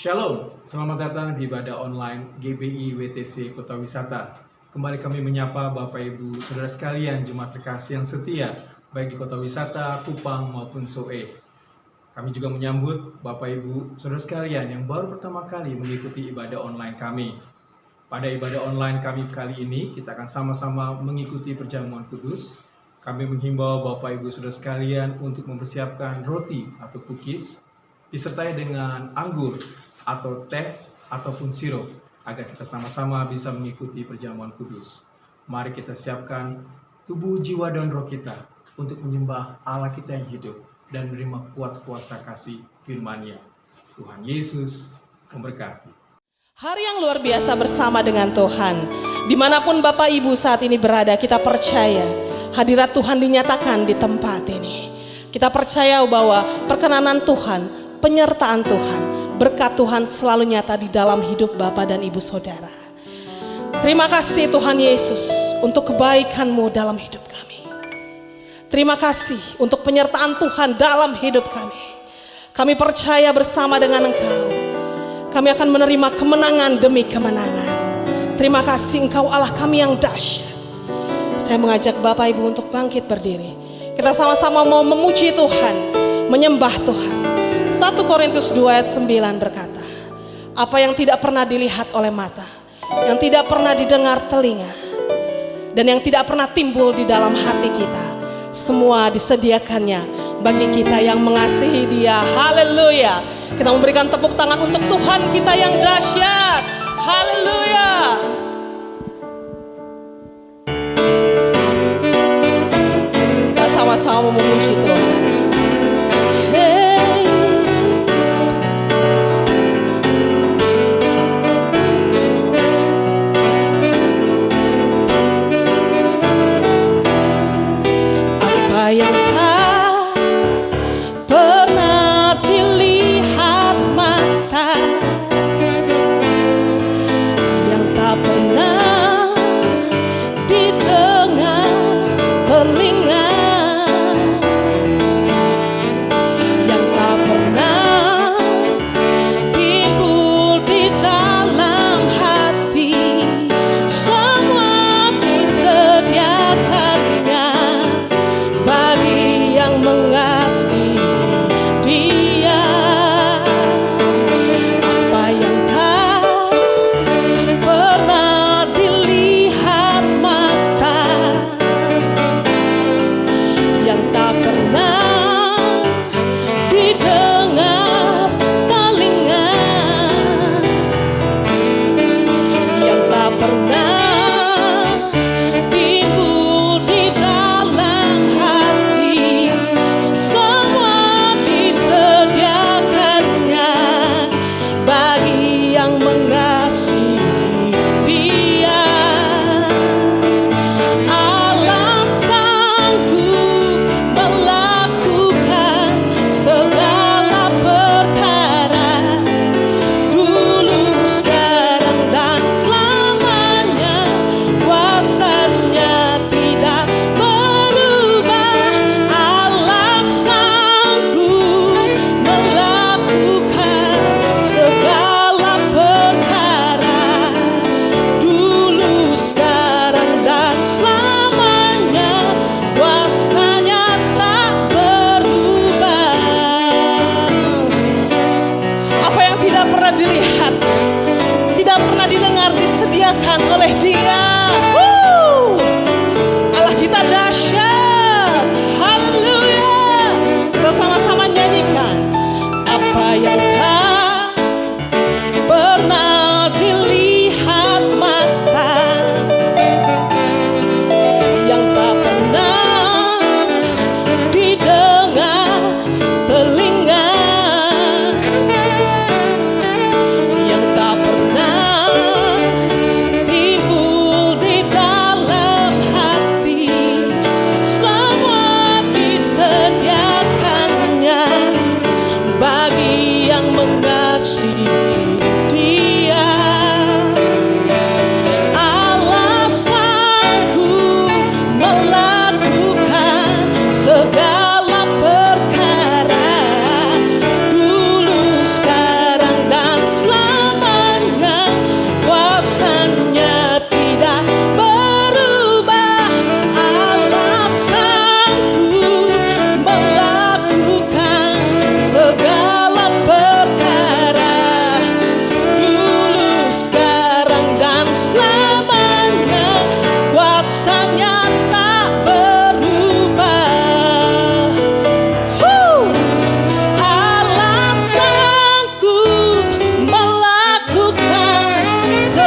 Shalom, selamat datang di ibadah online GBI WTC Kota Wisata. Kembali kami menyapa Bapak Ibu Saudara sekalian jemaat terkasih yang setia, baik di Kota Wisata, Kupang maupun Soe. Kami juga menyambut Bapak Ibu Saudara sekalian yang baru pertama kali mengikuti ibadah online kami. Pada ibadah online kami kali ini, kita akan sama-sama mengikuti perjamuan kudus. Kami menghimbau Bapak Ibu Saudara sekalian untuk mempersiapkan roti atau cookies, disertai dengan anggur atau teh ataupun sirup, agar kita sama-sama bisa mengikuti perjamuan kudus. Mari kita siapkan tubuh, jiwa, dan roh kita untuk menyembah Allah kita yang hidup dan menerima kuat kuasa kasih firman-Nya. Tuhan Yesus memberkati. Hari yang luar biasa bersama dengan Tuhan. Dimanapun Bapak Ibu saat ini berada, kita percaya hadirat Tuhan dinyatakan di tempat ini. Kita percaya bahwa perkenanan Tuhan, penyertaan Tuhan, berkat Tuhan selalu nyata di dalam hidup Bapak dan Ibu Saudara. Terima kasih Tuhan Yesus untuk kebaikan-Mu dalam hidup kami. Terima kasih untuk penyertaan Tuhan dalam hidup kami. Kami percaya bersama dengan Engkau, kami akan menerima kemenangan demi kemenangan. Terima kasih Engkau Allah kami yang dahsyat. Saya mengajak Bapak Ibu untuk bangkit berdiri. Kita sama-sama mau memuji Tuhan, menyembah Tuhan. 1 Korintus 2 ayat 9 berkata, apa yang tidak pernah dilihat oleh mata, yang tidak pernah didengar telinga, dan yang tidak pernah timbul di dalam hati kita, semua disediakannya bagi kita yang mengasihi Dia. Haleluya. Kita memberikan tepuk tangan untuk Tuhan kita yang dahsyat. Haleluya. Kita sama-sama memuji Tuhan. Yang tak pernah dilihat mata, yang tak pernah didengar telinga, yang tak pernah timbul di dalam hati, semua disediakannya bagi yang mengasihi Dia. Apa yang tak pernah dilihat mata, yang tak pernah didengar telinga, yang tak pernah timbul di dalam hati, semua disediakannya bagi yang mengasihi Dia. Allah sanggup melakukan segala perkara, dulu, sekarang, dan selamanya. Kuasanya tidak berubah. Allah sanggup melakukan segala perkara, dulu, sekarang, dan selamanya. Kuasanya tak berubah. Apa yang tidak pernah dilihat, tidak pernah didengar, disediakan oleh Dia. Allah kita dahsyat. Haleluya. Kita sama-sama nyanyikan. Apa yang tak pernah dilihat mata, yang tak pernah didengar telinga, yang tak pernah timbul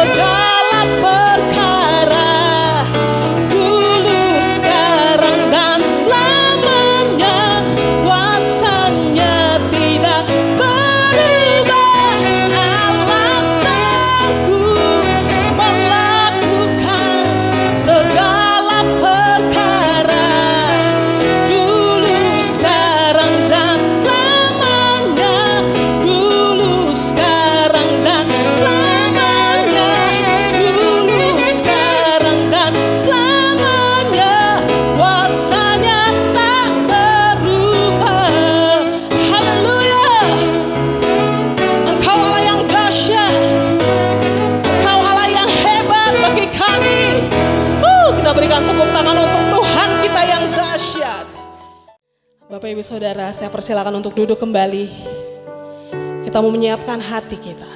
segala perkara, dulu, sekarang, dan selamanya. Kuasanya tidak berubah. Alasanku melakukan segala perkara, dulu, sekarang, dan selamanya. Dulu, sekarang, dan selamanya. Dulu, sekarang, dan selamanya. Kuasanya tak berubah. Haleluya. Engkau Allah yang dahsyat, Engkau Allah yang hebat bagi kami. Kita berikan tepuk tangan untuk Tuhan kita yang dahsyat. Bapak Ibu Saudara, saya persilakan untuk duduk kembali. Kita mau menyiapkan hati kita.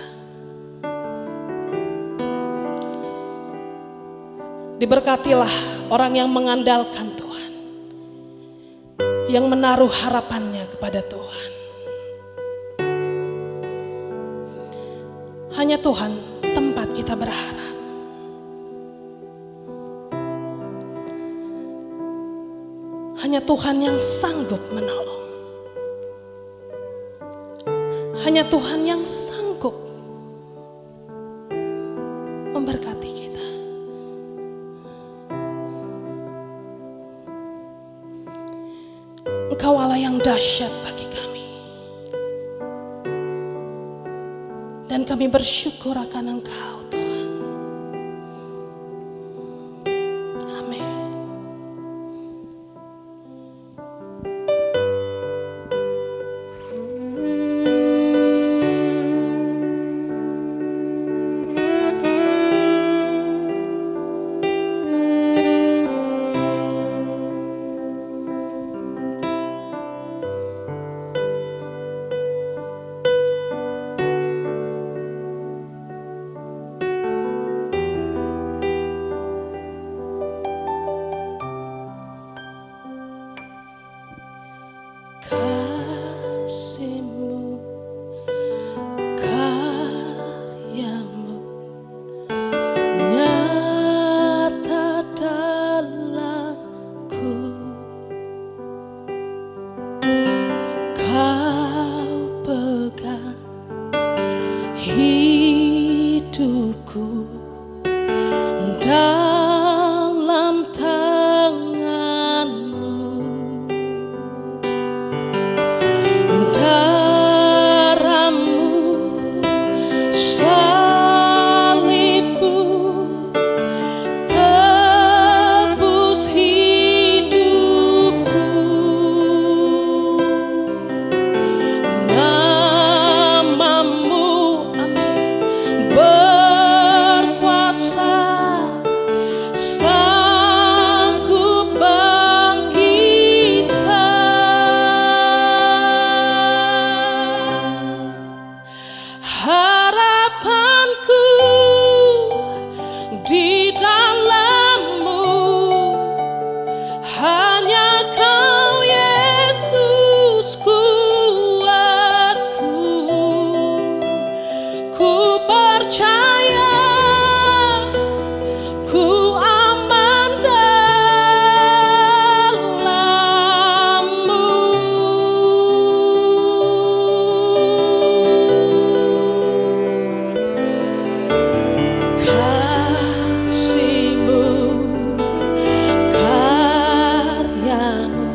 Diberkatilah orang yang mengandalkan Tuhan, yang menaruh harapannya kepada Tuhan. Hanya Tuhan tempat kita berharap. Hanya Tuhan yang sanggup menolong. Hanya Tuhan yang sanggup memberkati kita. Engkau Allah yang dahsyat bagi kami. Dan kami bersyukur akan Engkau, Tuhan. Amin. Kasih-Mu, karya-Mu nyata dalamku. Kau pegang hidupku dalam tangan-Mu. Darah-Mu, salib-Mu tebus hidupku. Nama-Mu, amin, berkuasa, sanggup bangkitkan. Harapanku di dalam-Mu, hanya Kau Yesus kuatku. Ku percaya, ku aman dalam-Mu. Kasih-Mu, karya-Mu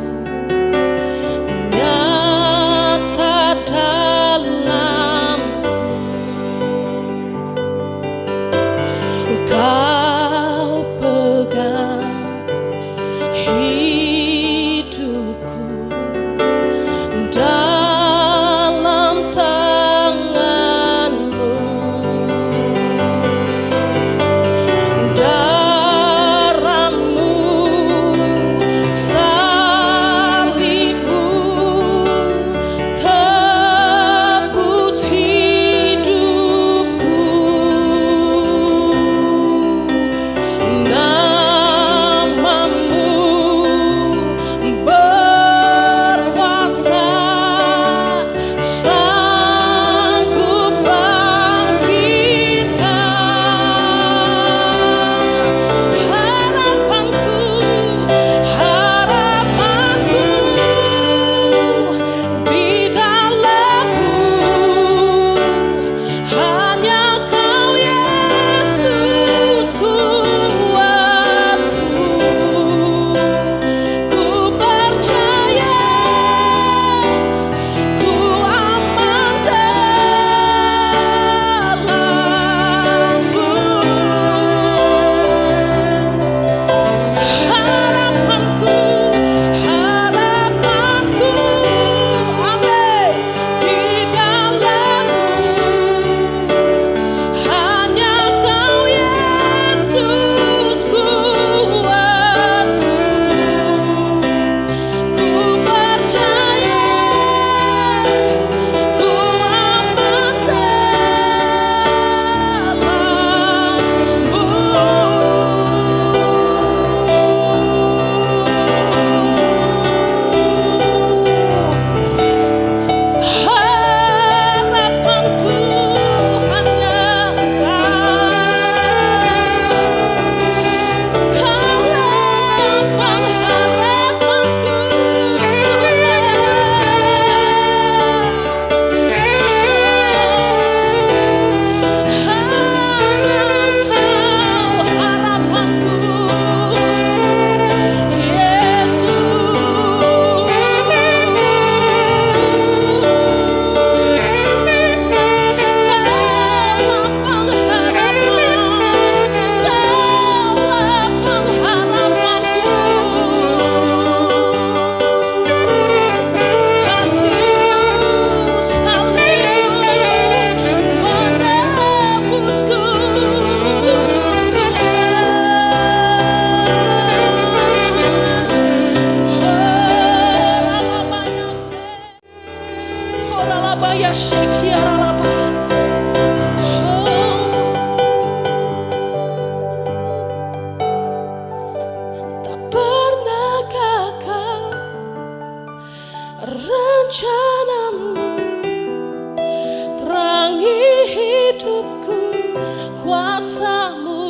nyata dalamku. Kau pegang hidupku dalam tangan-Mu. Darah-Mu, salib-Mu tebus hidupku.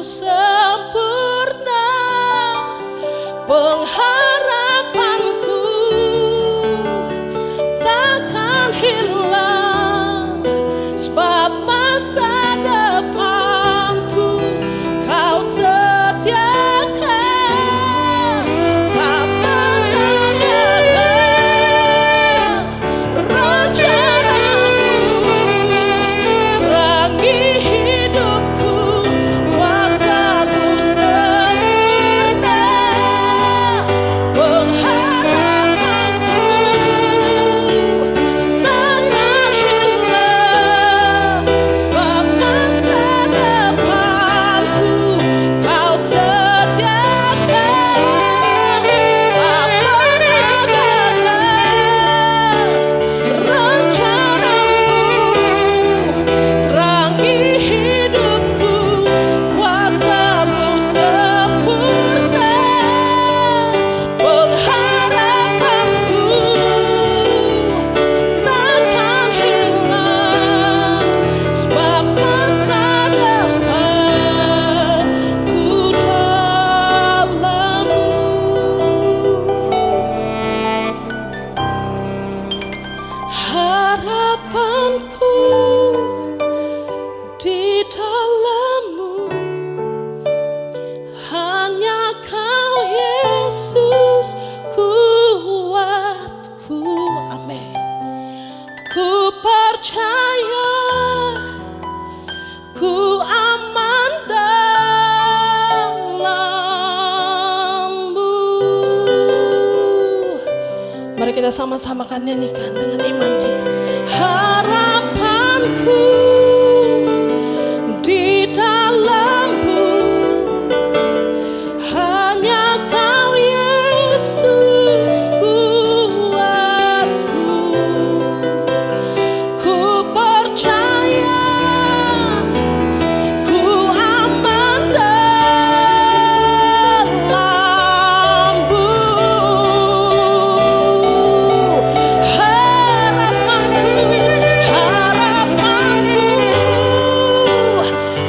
sempurna, pengharapanku takkan hilang, sebab masa depanku Kau sediakan. Tak pernah gagal rencanamu, terangi hidupku, kuasa-Mu sempurna, pengharapanku takkan hilang, sebab masa depanku Kau sediakan. Tak pernah gagal rencanamu, terangi hidupku, kuasa-Mu sempurna, pengharapanku takkan hilang, sebab masa depanku dalam-Mu. Harapanku di dalam-Mu, hanya Kau Yesus kuatku. Amin. Ku percaya, ku aman dalam-Mu. Mari kita sama-sama kan nyanyikan dengan iman kita. Harapanku di dalam-Mu, hanya Kau Yesus kuatku. Ku percaya, ku aman dalam-Mu. Harapanku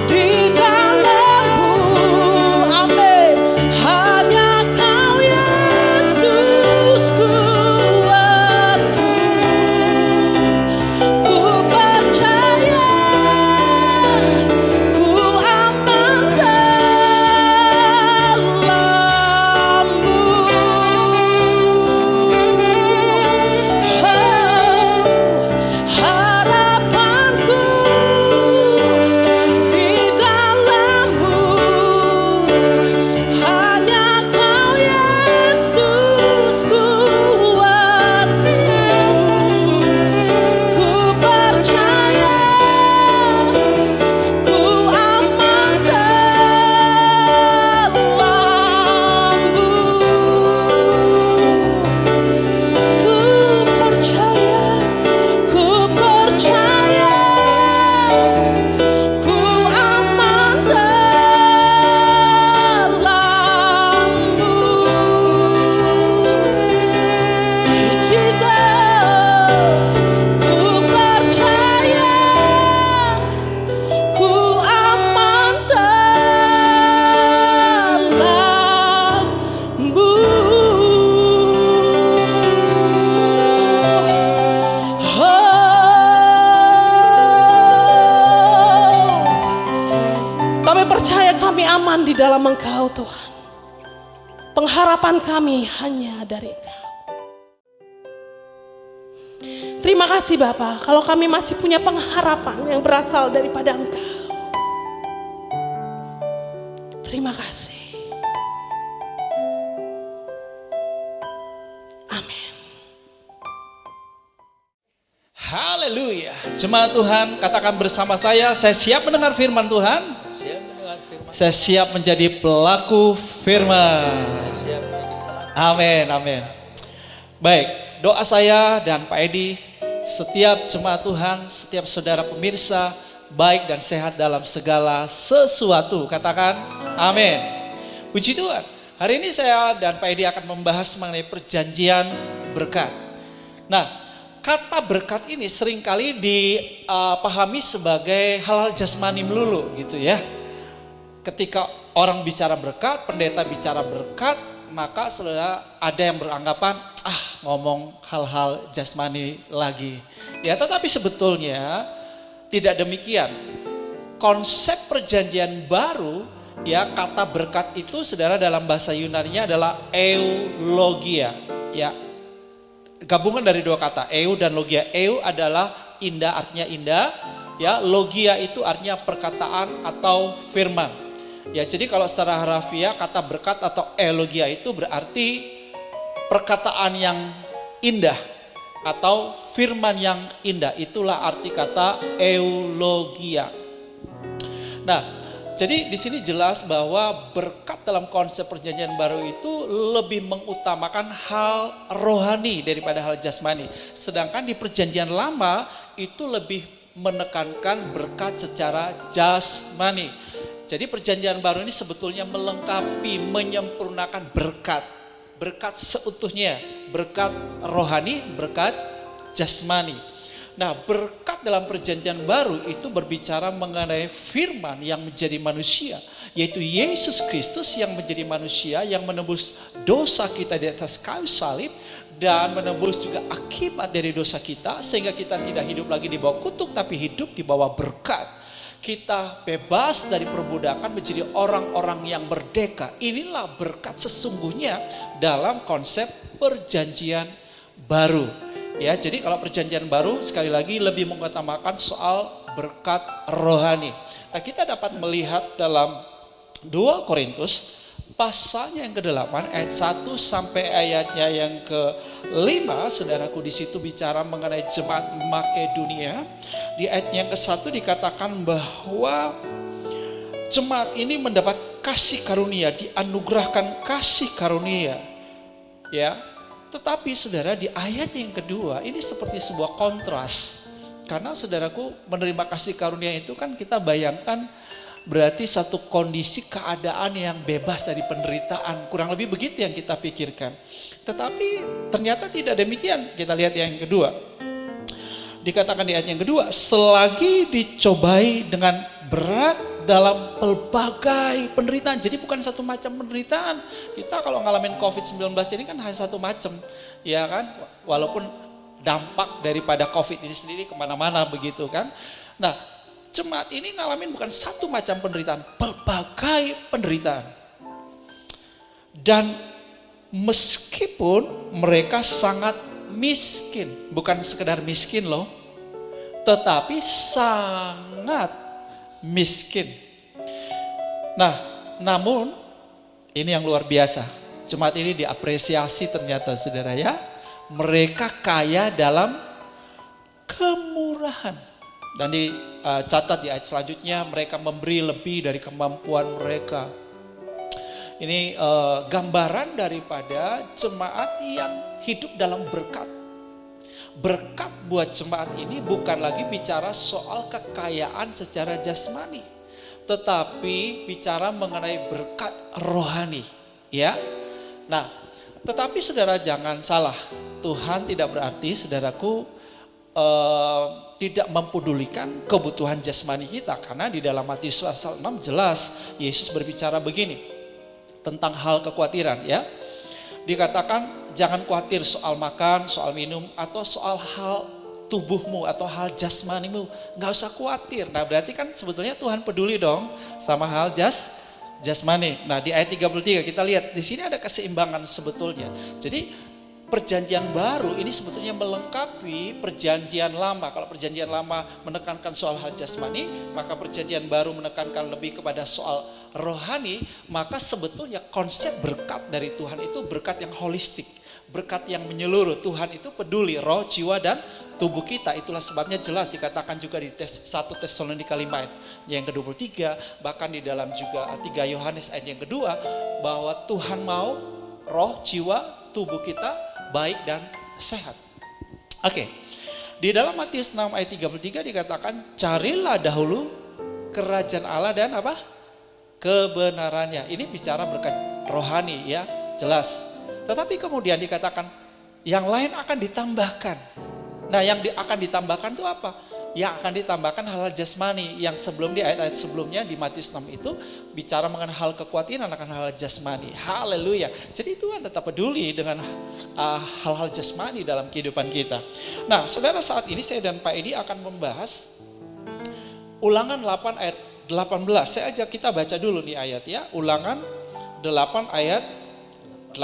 di dalam-Mu, amin. Hanya Kau Yesus kuatku. Ku percaya, ku aman dalam-Mu. Harapanku di dalam-Mu, hanya Kau Yesus kuatku. Ku percaya, ku aman dalam-Mu. Ku percaya, ku percaya, ku aman dalam-Mu. Jesus, ku percaya, ku aman dalam-Mu. Kami percaya kami aman di dalam Engkau, Tuhan. Pengharapan kami hanya dari Engkau. Terima kasih Bapa, kalau kami masih punya pengharapan yang berasal daripada Engkau. Terima kasih. Amin. Haleluya. Jemaat Tuhan, katakan bersama saya siap mendengar firman Tuhan. Saya siap menjadi pelaku firman. Amin, amin. Baik, doa saya dan Pak Edi, setiap jemaat Tuhan, setiap saudara pemirsa, baik dan sehat dalam segala sesuatu. Katakan amin. Puji Tuhan. Hari ini saya dan Pak Edi akan membahas mengenai perjanjian berkat. Nah, kata berkat ini seringkali dipahami sebagai hal-hal jasmani melulu gitu ya. ketika orang bicara berkat, pendeta bicara berkat, maka saudara ada yang beranggapan ngomong hal-hal jasmani lagi. Ya, tetapi sebetulnya tidak demikian. Konsep perjanjian baru, ya, kata berkat itu saudara dalam bahasa Yunani-nya adalah eulogia. Ya, gabungan dari dua kata, eu dan logia. Eu adalah indah, artinya indah. Ya, logia itu artinya perkataan atau firman. Ya, jadi kalau secara harafiah kata berkat atau eulogia itu berarti perkataan yang indah atau firman yang indah. Itulah arti kata eulogia. Nah, jadi di sini jelas bahwa berkat dalam konsep perjanjian baru itu lebih mengutamakan hal rohani daripada hal jasmani. Sedangkan di perjanjian lama itu lebih menekankan berkat secara jasmani. Jadi perjanjian baru ini sebetulnya melengkapi, menyempurnakan berkat. Berkat seutuhnya, berkat rohani, berkat jasmani. Nah, berkat dalam perjanjian baru itu berbicara mengenai firman yang menjadi manusia, yaitu Yesus Kristus yang menjadi manusia, yang menebus dosa kita di atas kayu salib dan menebus juga akibat dari dosa kita, sehingga kita tidak hidup lagi di bawah kutuk tapi hidup di bawah berkat. Kita bebas dari perbudakan menjadi orang-orang yang merdeka. Inilah berkat sesungguhnya dalam konsep perjanjian baru. Ya, jadi kalau perjanjian baru sekali lagi lebih mengutamakan soal berkat rohani. Nah, kita dapat melihat dalam 2 Korintus pasalnya yang ke-8 ayat 1 sampai ayatnya yang ke-5, saudaraku, di situ bicara mengenai jemaat Makedonia. Di ayat yang ke-1 dikatakan bahwa jemaat ini mendapat kasih karunia, dianugerahkan kasih karunia. Ya. Tetapi saudara, di ayat yang kedua ini seperti sebuah kontras. Karena saudaraku, menerima kasih karunia itu kan kita bayangkan berarti satu kondisi keadaan yang bebas dari penderitaan. Kurang lebih begitu yang kita pikirkan. Tetapi ternyata tidak demikian. Kita lihat yang kedua. Dikatakan di ayat yang kedua, selagi dicobai dengan berat dalam pelbagai penderitaan. Jadi bukan satu macam penderitaan. Kita kalau ngalamin COVID-19 ini kan hanya satu macam, ya kan? Walaupun dampak daripada COVID ini sendiri kemana-mana begitu kan. Nah, jemaat ini ngalamin bukan satu macam penderitaan, pelbagai penderitaan. Dan meskipun mereka sangat miskin, bukan sekedar miskin loh, tetapi sangat miskin. Nah, namun ini yang luar biasa. Jemaat ini diapresiasi ternyata saudara ya. Mereka kaya dalam kemurahan. Dan dicatat di ayat selanjutnya, mereka memberi lebih dari kemampuan mereka. Ini gambaran daripada jemaat yang hidup dalam berkat. Berkat buat jemaat ini bukan lagi bicara soal kekayaan secara jasmani, tetapi bicara mengenai berkat rohani, ya. Nah, tetapi saudara jangan salah, Tuhan tidak berarti saudaraku tidak mempedulikan kebutuhan jasmani kita, karena di dalam Matius pasal 6 jelas Yesus berbicara begini tentang hal kekhawatiran, ya. Dikatakan jangan khawatir soal makan, soal minum, atau soal hal tubuhmu atau hal jasmanimu. Gak usah khawatir. Nah, berarti kan sebetulnya Tuhan peduli dong sama hal jasmani. Nah, di ayat 33 kita lihat di sini ada keseimbangan sebetulnya. Jadi perjanjian baru ini sebetulnya melengkapi perjanjian lama. Kalau perjanjian lama menekankan soal hal jasmani, maka perjanjian baru menekankan lebih kepada soal rohani. Maka sebetulnya konsep berkat dari Tuhan itu berkat yang holistik, berkat yang menyeluruh. Tuhan itu peduli roh, jiwa, dan tubuh kita. Itulah sebabnya jelas dikatakan juga di 1 Tesalonika 5 ayat yang ke-23, bahkan di dalam juga 3 Yohanes ayat yang kedua, bahwa Tuhan mau roh, jiwa, tubuh kita baik dan sehat. Oke. Di dalam Matius 6 ayat 33 dikatakan, carilah dahulu kerajaan Allah dan apa? Kebenarannya. Ini bicara berkat rohani ya, jelas. Tetapi kemudian dikatakan yang lain akan ditambahkan. Nah, yang akan ditambahkan itu apa? yang akan ditambahkan hal-hal jasmani. Yang sebelum di ayat-ayat sebelumnya di Matius 6 itu bicara mengenai hal kekuatian akan hal jasmani. Haleluya. Jadi Tuhan tetap peduli dengan hal-hal jasmani dalam kehidupan kita. Nah, saudara, saat ini saya dan Pak Edi akan membahas Ulangan 8 ayat 18. Saya ajak kita baca dulu nih ayat ya. Ulangan 8 ayat 18.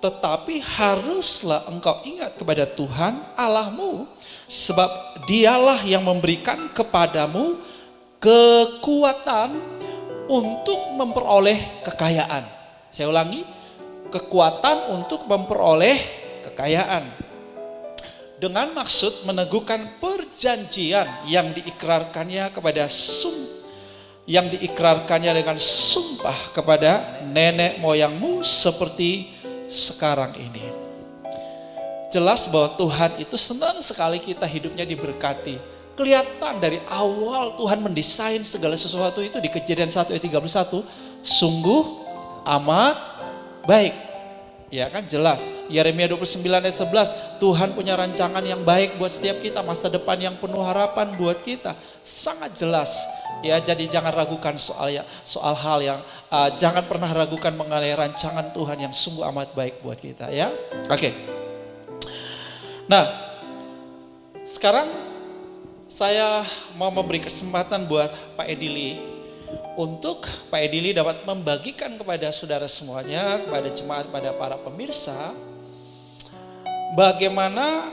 Tetapi haruslah engkau ingat kepada Tuhan Allahmu, sebab dialah yang memberikan kepadamu kekuatan untuk memperoleh kekayaan. Saya ulangi, kekuatan untuk memperoleh kekayaan. Dengan maksud meneguhkan perjanjian yang diikrarkannya dengan sumpah kepada nenek moyangmu seperti sekarang ini. Jelas bahwa Tuhan itu senang sekali kita hidupnya diberkati. Kelihatan dari awal Tuhan mendesain segala sesuatu itu di Kejadian 1 ayat 31 sungguh amat baik. Ya kan, jelas. Yeremia 29 ayat 11, Tuhan punya rancangan yang baik buat setiap kita, masa depan yang penuh harapan buat kita. Sangat jelas. Ya, jadi jangan ragukan soal hal yang jangan pernah ragukan mengenai rancangan Tuhan yang sungguh amat baik buat kita ya. Oke. Nah, sekarang saya mau memberi kesempatan buat Pak Edili untuk Pak Edili dapat membagikan kepada saudara semuanya, kepada jemaat, pada para pemirsa, bagaimana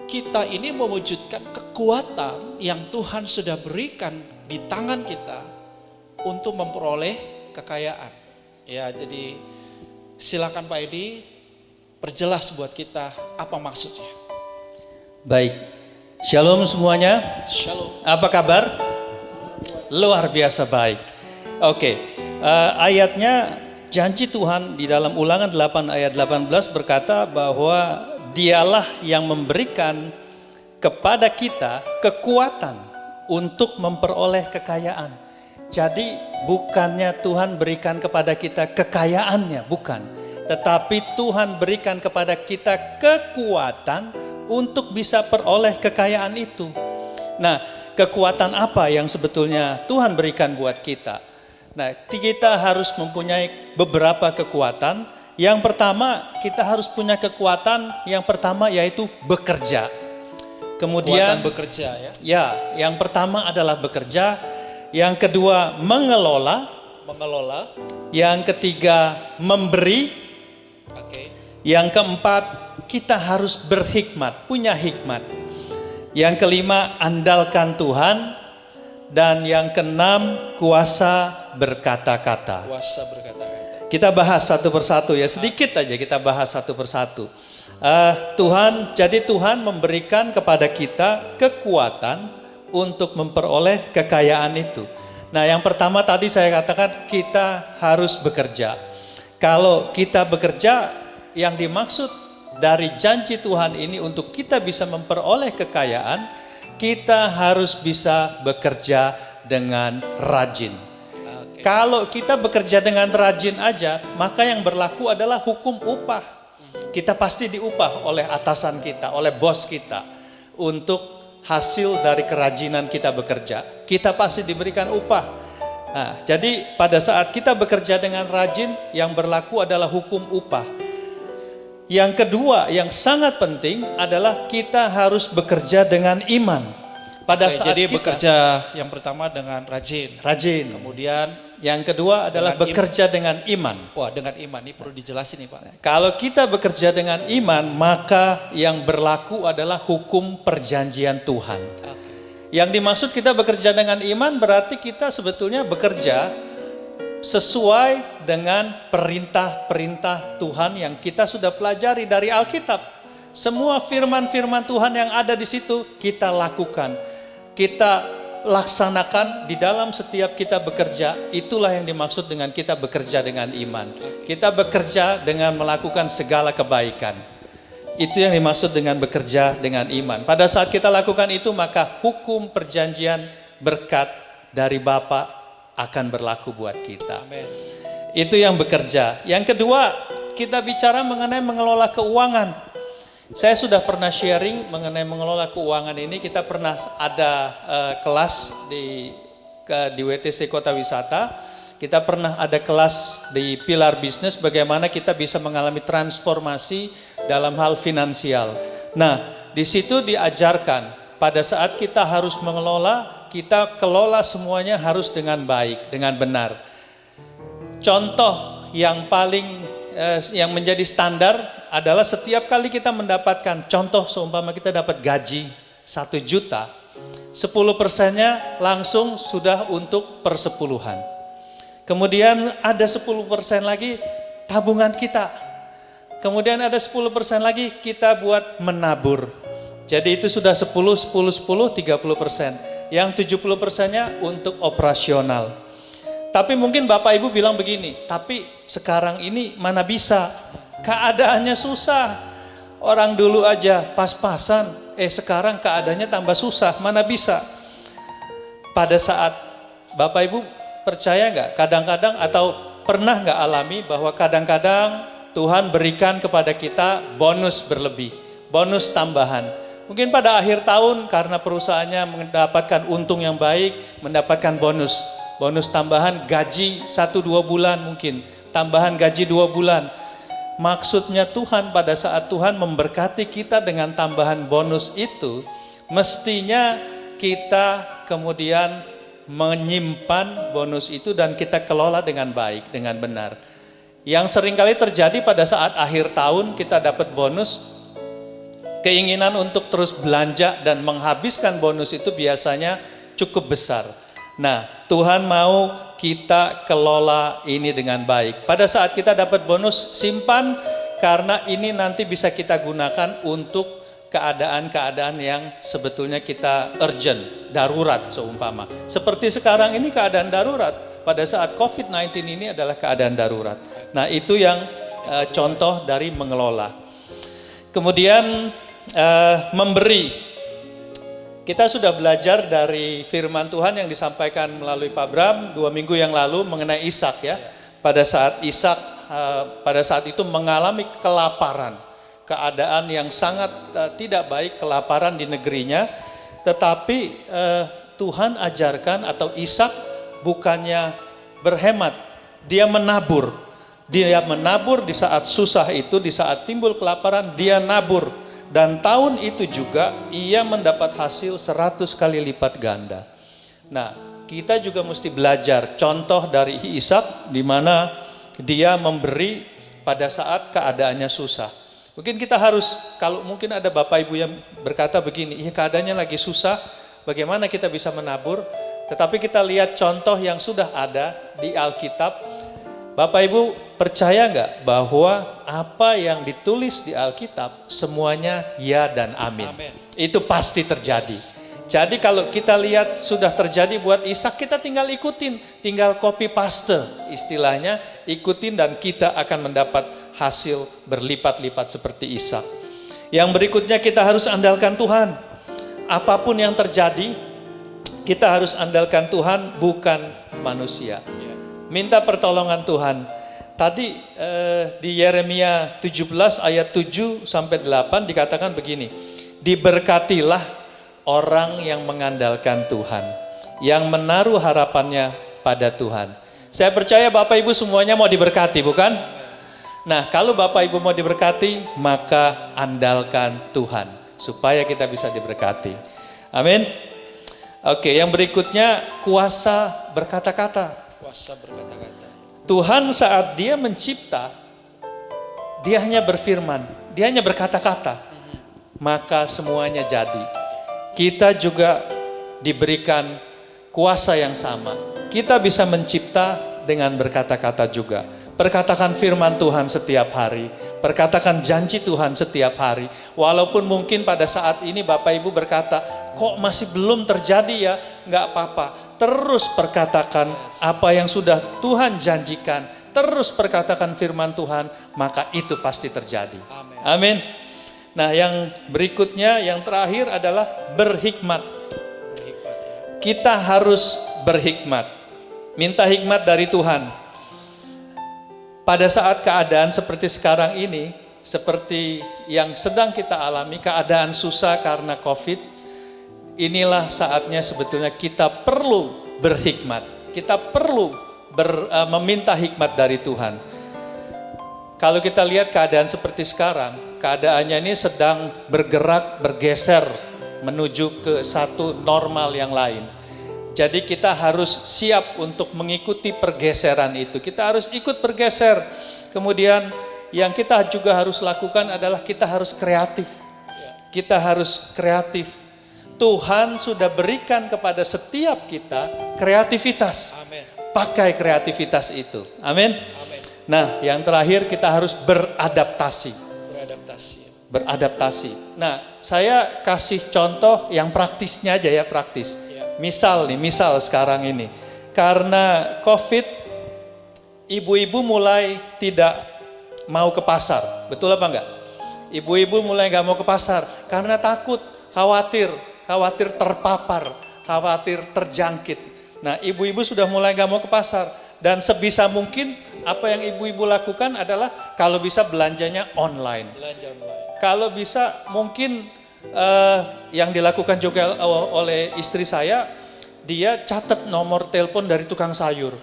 kita ini mewujudkan kekuatan yang Tuhan sudah berikan di tangan kita untuk memperoleh kekayaan. Ya, jadi silakan Pak Edi perjelas buat kita apa maksudnya. Baik, shalom semuanya. Shalom. Apa kabar? Luar biasa baik. Oke, ayatnya janji Tuhan di dalam Ulangan 8 ayat 18 berkata bahwa dialah yang memberikan kepada kita kekuatan untuk memperoleh kekayaan. Jadi bukannya Tuhan berikan kepada kita kekayaannya, bukan. Tetapi Tuhan berikan kepada kita kekuatan untuk bisa peroleh kekayaan itu. Nah, kekuatan apa yang sebetulnya Tuhan berikan buat kita? Nah, kita harus mempunyai beberapa kekuatan. Yang pertama, kita harus punya kekuatan yang pertama yaitu bekerja. Kemudian kekuatan bekerja ya. Ya, yang pertama adalah bekerja. Yang kedua, mengelola. Yang ketiga, memberi. Oke. Yang keempat, kita harus berhikmat, punya hikmat. Yang kelima, andalkan Tuhan. Dan yang keenam, kuasa berkata-kata. Kuasa berkata-kata. Kita bahas satu persatu ya, sedikit aja kita bahas satu persatu. Jadi Tuhan memberikan kepada kita kekuatan untuk memperoleh kekayaan itu. Nah, yang pertama tadi saya katakan kita harus bekerja. Kalau kita bekerja, yang dimaksud dari janji Tuhan ini untuk kita bisa memperoleh kekayaan, kita harus bisa bekerja dengan rajin. Okay. Kalau kita bekerja dengan rajin aja, maka yang berlaku adalah hukum upah. Kita pasti diupah oleh atasan kita, oleh bos kita. Untuk hasil dari kerajinan kita bekerja, kita pasti diberikan upah. Nah, jadi pada saat kita bekerja dengan rajin, yang berlaku adalah hukum upah. Yang kedua, yang sangat penting adalah kita harus bekerja dengan iman. Pada saat jadi kita bekerja yang pertama dengan rajin. Kemudian yang kedua adalah bekerja dengan iman. Wah, dengan iman ini perlu dijelasin nih Pak. Kalau kita bekerja dengan iman, maka yang berlaku adalah hukum perjanjian Tuhan. Yang dimaksud kita bekerja dengan iman berarti kita sebetulnya bekerja sesuai dengan perintah-perintah Tuhan yang kita sudah pelajari dari Alkitab. Semua firman-firman Tuhan yang ada di situ kita lakukan. Kita laksanakan di dalam setiap kita bekerja. Itulah yang dimaksud dengan kita bekerja dengan iman. Kita bekerja dengan melakukan segala kebaikan. Itu yang dimaksud dengan bekerja dengan iman. Pada saat kita lakukan itu, maka hukum perjanjian berkat dari Bapa akan berlaku buat kita. Amen. Itu yang bekerja. Yang kedua, kita bicara mengenai mengelola keuangan. Saya sudah pernah sharing mengenai mengelola keuangan ini. Kita pernah ada kelas di WTC Kota Wisata. Kita pernah ada kelas di Pilar Bisnis bagaimana kita bisa mengalami transformasi dalam hal finansial. Nah, di situ diajarkan pada saat kita harus mengelola, kita kelola semuanya harus dengan baik, dengan benar. Contoh yang paling yang menjadi standar adalah setiap kali kita mendapatkan, contoh seumpama kita dapat gaji 1 juta, 10%-nya langsung sudah untuk persepuluhan. Kemudian ada 10% lagi tabungan kita. Kemudian ada 10% lagi kita buat menabur. Jadi itu sudah 10, 30%. Yang 70%-nya untuk operasional. Tapi mungkin Bapak Ibu bilang begini, tapi sekarang ini mana bisa? Keadaannya susah. Orang dulu aja pas-pasan, sekarang keadaannya tambah susah, mana bisa? Pada saat Bapak Ibu percaya nggak? Kadang-kadang atau pernah nggak alami bahwa kadang-kadang Tuhan berikan kepada kita bonus berlebih, bonus tambahan. Mungkin pada akhir tahun karena perusahaannya mendapatkan untung yang baik, mendapatkan bonus tambahan gaji 1-2 bulan mungkin, tambahan gaji 2 bulan. Maksudnya Tuhan pada saat Tuhan memberkati kita dengan tambahan bonus itu, mestinya kita kemudian menyimpan bonus itu dan kita kelola dengan baik, dengan benar. Yang seringkali terjadi pada saat akhir tahun kita dapat bonus, keinginan untuk terus belanja dan menghabiskan bonus itu biasanya cukup besar. Nah, Tuhan mau kita kelola ini dengan baik. Pada saat kita dapat bonus, simpan karena ini nanti bisa kita gunakan untuk keadaan-keadaan yang sebetulnya kita urgent, darurat seumpama. Seperti sekarang ini keadaan darurat, pada saat COVID-19 ini adalah keadaan darurat. Nah itu yang contoh dari mengelola. Kemudian memberi. Kita sudah belajar dari firman Tuhan yang disampaikan melalui Pak Bram 2 minggu yang lalu mengenai Ishak ya. Pada saat Ishak pada saat itu mengalami kelaparan. Keadaan yang sangat tidak baik, kelaparan di negerinya, tetapi Tuhan ajarkan atau Ishak bukannya berhemat, dia menabur di saat susah itu, di saat timbul kelaparan, dia nabur, dan tahun itu juga ia mendapat hasil 100 kali lipat ganda. Nah, kita juga mesti belajar contoh dari Ishak di mana dia memberi pada saat keadaannya susah. Mungkin kita harus, kalau mungkin ada Bapak Ibu yang berkata begini, iya keadaannya lagi susah, bagaimana kita bisa menabur? Tetapi kita lihat contoh yang sudah ada di Alkitab. Bapak Ibu percaya nggak bahwa apa yang ditulis di Alkitab semuanya ya dan amin. Itu pasti terjadi. Jadi kalau kita lihat sudah terjadi buat Ishak, kita tinggal ikutin, tinggal copy paste istilahnya, ikutin dan kita akan mendapat hasil berlipat-lipat seperti Ishak. Yang berikutnya kita harus andalkan Tuhan. Apapun yang terjadi, kita harus andalkan Tuhan bukan manusia. Minta pertolongan Tuhan. Tadi di Yeremia 17 ayat 7 sampai 8 dikatakan begini. Diberkatilah orang yang mengandalkan Tuhan, yang menaruh harapannya pada Tuhan. Saya percaya Bapak Ibu semuanya mau diberkati, bukan? Nah, kalau Bapak Ibu mau diberkati, maka andalkan Tuhan supaya kita bisa diberkati. Amin. Oke, yang berikutnya kuasa berkata-kata. Tuhan saat Dia mencipta, Dia hanya berfirman, Dia hanya berkata-kata, maka semuanya jadi. Kita juga diberikan kuasa yang sama. Kita bisa mencipta dengan berkata-kata juga. Perkatakan firman Tuhan setiap hari, perkatakan janji Tuhan setiap hari. Walaupun mungkin pada saat ini Bapak Ibu berkata, kok masih belum terjadi ya? Enggak apa-apa, terus perkatakan apa yang sudah Tuhan janjikan. Terus perkatakan firman Tuhan, maka itu pasti terjadi. Amin. Nah yang berikutnya, yang terakhir adalah berhikmat. Kita harus berhikmat. Minta hikmat dari Tuhan. Pada saat keadaan seperti sekarang ini, seperti yang sedang kita alami, keadaan susah karena COVID, inilah saatnya sebetulnya kita perlu berhikmat. Kita perlu meminta hikmat dari Tuhan. Kalau kita lihat keadaan seperti sekarang, keadaannya ini sedang bergerak, bergeser menuju ke satu normal yang lain. Jadi kita harus siap untuk mengikuti pergeseran itu. Kita harus ikut bergeser. Kemudian yang kita juga harus lakukan adalah kita harus kreatif. Kita harus kreatif. Tuhan sudah berikan kepada setiap kita kreativitas. Amin. Pakai kreativitas itu. Amin. Amin. Nah, yang terakhir kita harus beradaptasi. Beradaptasi. Nah, saya kasih contoh yang praktisnya aja ya, praktis. Misal sekarang ini. Karena COVID, ibu-ibu mulai tidak mau ke pasar. Betul apa enggak? Ibu-ibu mulai enggak mau ke pasar karena takut, khawatir terpapar, khawatir terjangkit. Nah, ibu-ibu sudah mulai enggak mau ke pasar. Dan sebisa mungkin apa yang ibu-ibu lakukan adalah kalau bisa belanjanya online. Kalau bisa mungkin yang dilakukan juga oleh istri saya, dia catat nomor telepon dari tukang sayur,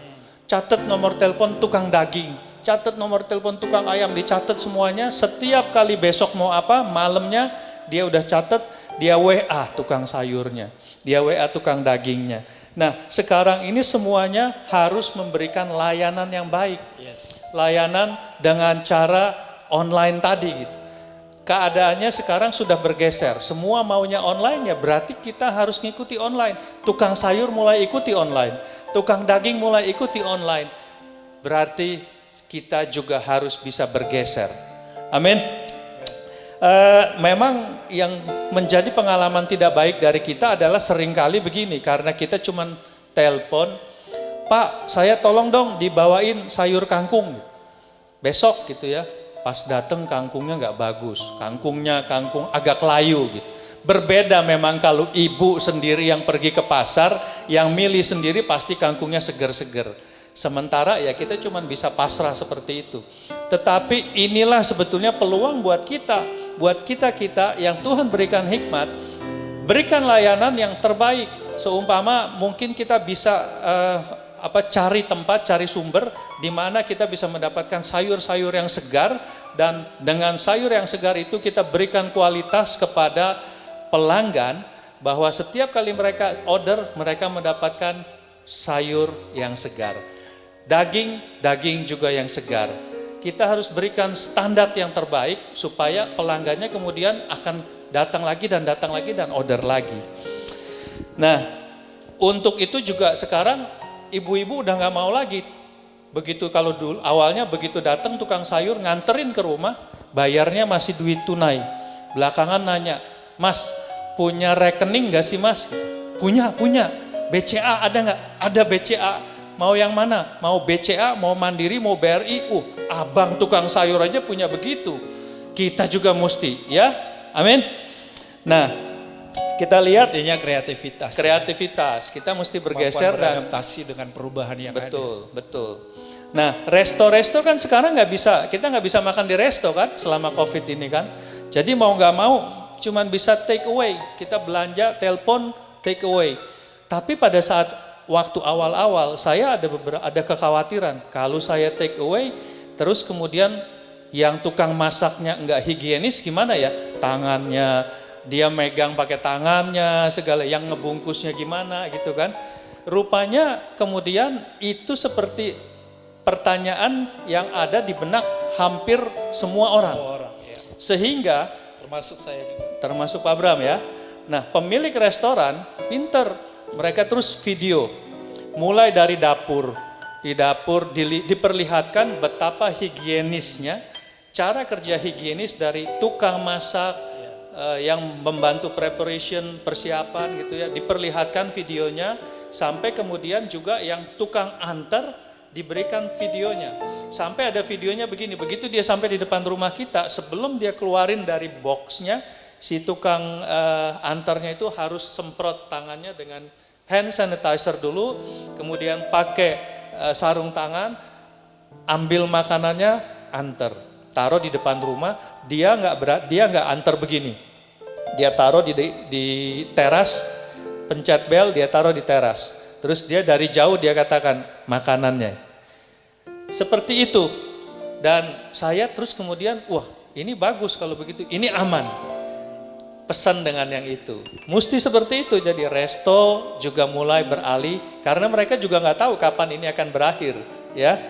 catat nomor telepon tukang daging, catat nomor telepon tukang ayam, dicatat semuanya. Setiap kali besok mau apa, malamnya dia udah catat, dia WA tukang sayurnya, dia WA tukang dagingnya. Nah, sekarang ini semuanya harus memberikan layanan yang baik. Layanan dengan cara online tadi gitu. Keadaannya sekarang sudah bergeser, semua maunya online, ya berarti kita harus ngikuti online. Tukang sayur mulai ikuti online, tukang daging mulai ikuti online. Berarti kita juga harus bisa bergeser. Amin. Memang yang menjadi pengalaman tidak baik dari kita adalah seringkali begini, karena kita cuman telepon, Pak saya tolong dong dibawain sayur kangkung, besok gitu ya. Pas dateng kangkungnya nggak bagus, kangkung agak layu gitu. Berbeda memang kalau ibu sendiri yang pergi ke pasar, yang milih sendiri pasti kangkungnya seger-seger. Sementara ya kita cuma bisa pasrah seperti itu. Tetapi inilah sebetulnya peluang buat kita yang Tuhan berikan hikmat, berikan layanan yang terbaik. Seumpama mungkin kita bisa cari tempat, cari sumber di mana kita bisa mendapatkan sayur-sayur yang segar, dan dengan sayur yang segar itu kita berikan kualitas kepada pelanggan, bahwa setiap kali mereka order, mereka mendapatkan sayur yang segar. Daging juga yang segar. Kita harus berikan standar yang terbaik supaya pelanggannya kemudian akan datang lagi dan order lagi. Nah, untuk itu juga sekarang ibu-ibu udah nggak mau lagi. Begitu kalau dulu awalnya begitu datang tukang sayur nganterin ke rumah, bayarnya masih duit tunai. Belakangan nanya, Mas punya rekening nggak sih Mas? Punya. BCA ada nggak? Ada BCA. Mau yang mana? Mau BCA, mau Mandiri, mau BRI? Abang tukang sayur aja punya begitu. Kita juga mesti, ya. Amin. Nah, kita lihat Artinya kreativitas. Kita mesti bergeser dan beradaptasi dengan perubahan yang ada. Betul. Nah, resto kan sekarang kita nggak bisa makan di resto kan selama COVID ini kan. Jadi mau nggak mau cuman bisa take away. Kita belanja, telepon, take away. Tapi pada saat waktu awal-awal saya ada kekhawatiran, kalau saya take away terus kemudian yang tukang masaknya nggak higienis gimana ya? Tangannya dia megang pakai tangannya, segala yang ngebungkusnya gimana gitu kan. Rupanya kemudian itu seperti pertanyaan yang ada di benak hampir semua orang. Ya. Sehingga Termasuk saya juga. termasuk Pak Bram ya. Nah, pemilik restoran pinter, mereka terus video. Mulai dari dapur. Di dapur diperlihatkan betapa higienisnya, cara kerja higienis dari tukang masak, yang membantu persiapan gitu ya, diperlihatkan videonya, sampai kemudian juga yang tukang antar diberikan videonya. Sampai ada videonya begini, begitu dia sampai di depan rumah kita, sebelum dia keluarin dari boxnya, si tukang antarnya itu harus semprot tangannya dengan hand sanitizer dulu, kemudian pakai sarung tangan, ambil makanannya, antar. taruh di depan rumah, dia nggak antar begini. Dia taruh di teras, pencet bel, dia taruh di teras. Terus dia dari jauh dia katakan makanannya. Seperti itu. Dan saya terus kemudian, wah ini bagus kalau begitu, ini aman. Pesan dengan yang itu. Mesti seperti itu, jadi resto juga mulai beralih, karena mereka juga nggak tahu kapan ini akan berakhir. Ya.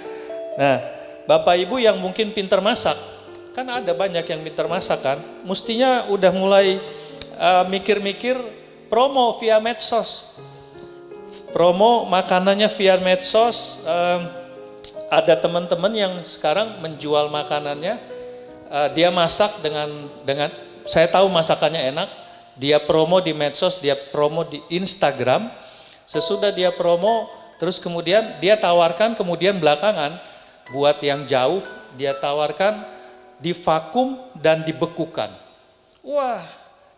Nah, Bapak Ibu yang mungkin pintar masak, kan ada banyak yang pintar masak kan, mestinya udah mulai mikir-mikir promo via medsos. Promo makanannya via medsos. Ada teman-teman yang sekarang menjual makanannya, dia masak dengan saya tahu masakannya enak, dia promo di medsos, dia promo di Instagram. Sesudah dia promo, terus kemudian dia tawarkan, kemudian belakangan buat yang jauh dia tawarkan divakum dan dibekukan. Wah,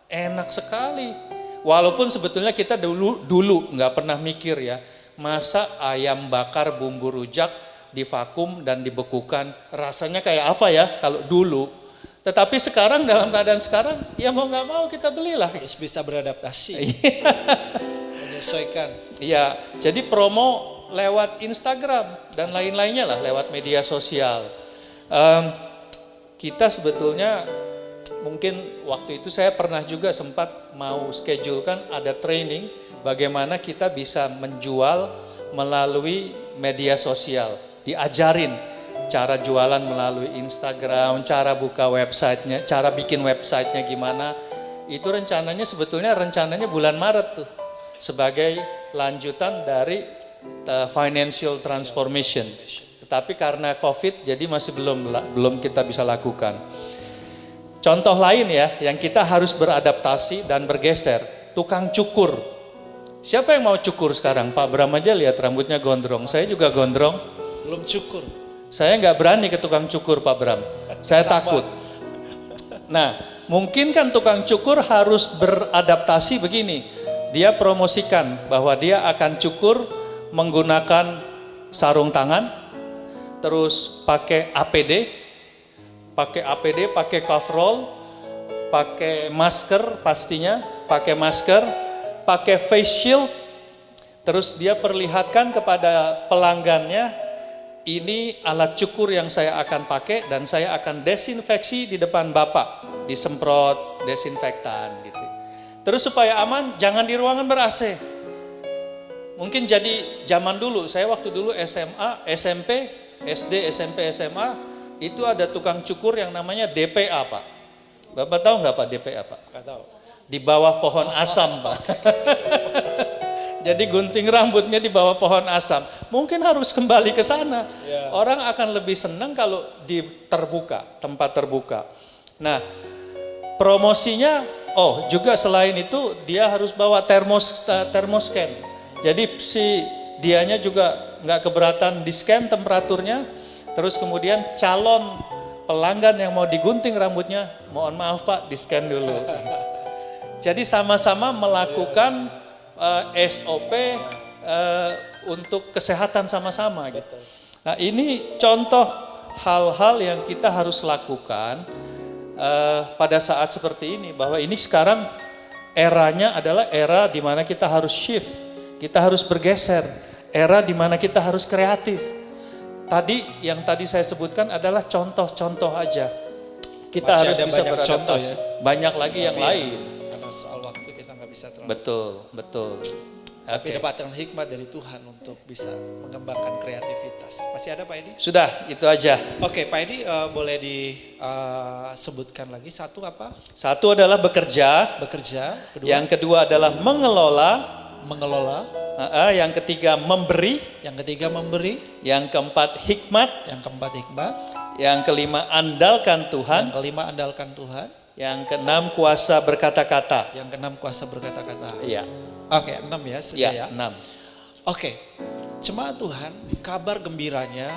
enak sekali. Walaupun sebetulnya kita dulu nggak pernah mikir ya, masa ayam bakar bumbu rujak divakum dan dibekukan, rasanya kayak apa ya kalau dulu. Tetapi sekarang, dalam keadaan sekarang, ya mau nggak mau kita belilah. Harus bisa beradaptasi, menyesuaikan. Iya, jadi promo lewat Instagram dan lain-lainnya lah, lewat media sosial. Kita sebetulnya mungkin waktu itu saya pernah juga sempat mau schedulekan ada training bagaimana kita bisa menjual melalui media sosial. Diajarin cara jualan melalui Instagram, cara buka websitenya, cara bikin websitenya gimana. Itu rencananya bulan Maret tuh, sebagai lanjutan dari financial transformation. Tetapi karena COVID jadi masih belum kita bisa lakukan. Contoh lain ya, yang kita harus beradaptasi dan bergeser, tukang cukur. Siapa yang mau cukur sekarang? Pak Bram aja lihat rambutnya gondrong, saya juga gondrong. Belum cukur. Saya nggak berani ke tukang cukur Pak Bram, saya takut. Nah, mungkin kan tukang cukur harus beradaptasi begini. Dia promosikan bahwa dia akan cukur menggunakan sarung tangan, terus pakai APD, pakai coverall, pakai masker pastinya, pakai face shield, terus dia perlihatkan kepada pelanggannya, ini alat cukur yang saya akan pakai dan saya akan desinfeksi di depan Bapak, disemprot desinfektan gitu. Terus supaya aman, jangan di ruangan ber-AC. Mungkin jadi zaman dulu, saya waktu dulu SMA, SMP, SD, SMP, SMA, itu ada tukang cukur yang namanya DPA Pak. Bapak tahu nggak Pak DPA Pak? Nggak tahu. Di bawah pohon asam Pak. Jadi gunting rambutnya di bawah pohon asam. Mungkin harus kembali ke sana. Ya. Orang akan lebih senang kalau di tempat terbuka. Nah, promosinya, juga selain itu dia harus bawa thermoscan. Jadi si dianya juga nggak keberatan di scan temperaturnya. Terus kemudian calon pelanggan yang mau digunting rambutnya, mohon maaf Pak, di scan dulu. Jadi sama-sama melakukan SOP untuk kesehatan sama-sama gitu. Nah, ini contoh hal-hal yang kita harus lakukan pada saat seperti ini, bahwa ini sekarang eranya adalah era di mana kita harus shift, kita harus bergeser, era di mana kita harus kreatif. Yang tadi saya sebutkan adalah contoh-contoh aja. Kita masih harus ada bisa banyak beradaptasi. contoh ya. Banyak lagi yang lain. Karena soal waktu kita nggak bisa terlalu. Betul. Tapi dapatkan hikmat dari Tuhan untuk bisa mengembangkan kreativitas. Masih ada Pak Edi? Sudah, itu aja. Oke, Pak Edi boleh disebutkan lagi satu apa? Satu adalah bekerja. Bekerja. Kedua, Yang kedua adalah mengelola. Yang ketiga memberi. Yang ketiga memberi. Yang keempat hikmat. Yang keempat hikmat. Yang kelima andalkan Tuhan. Yang kelima andalkan Tuhan. Yang keenam kuasa berkata-kata. Yang keenam kuasa berkata-kata. Iya. Oke, 6 ya sudah ya. 6. Oke, jemaat Tuhan, kabar gembiranya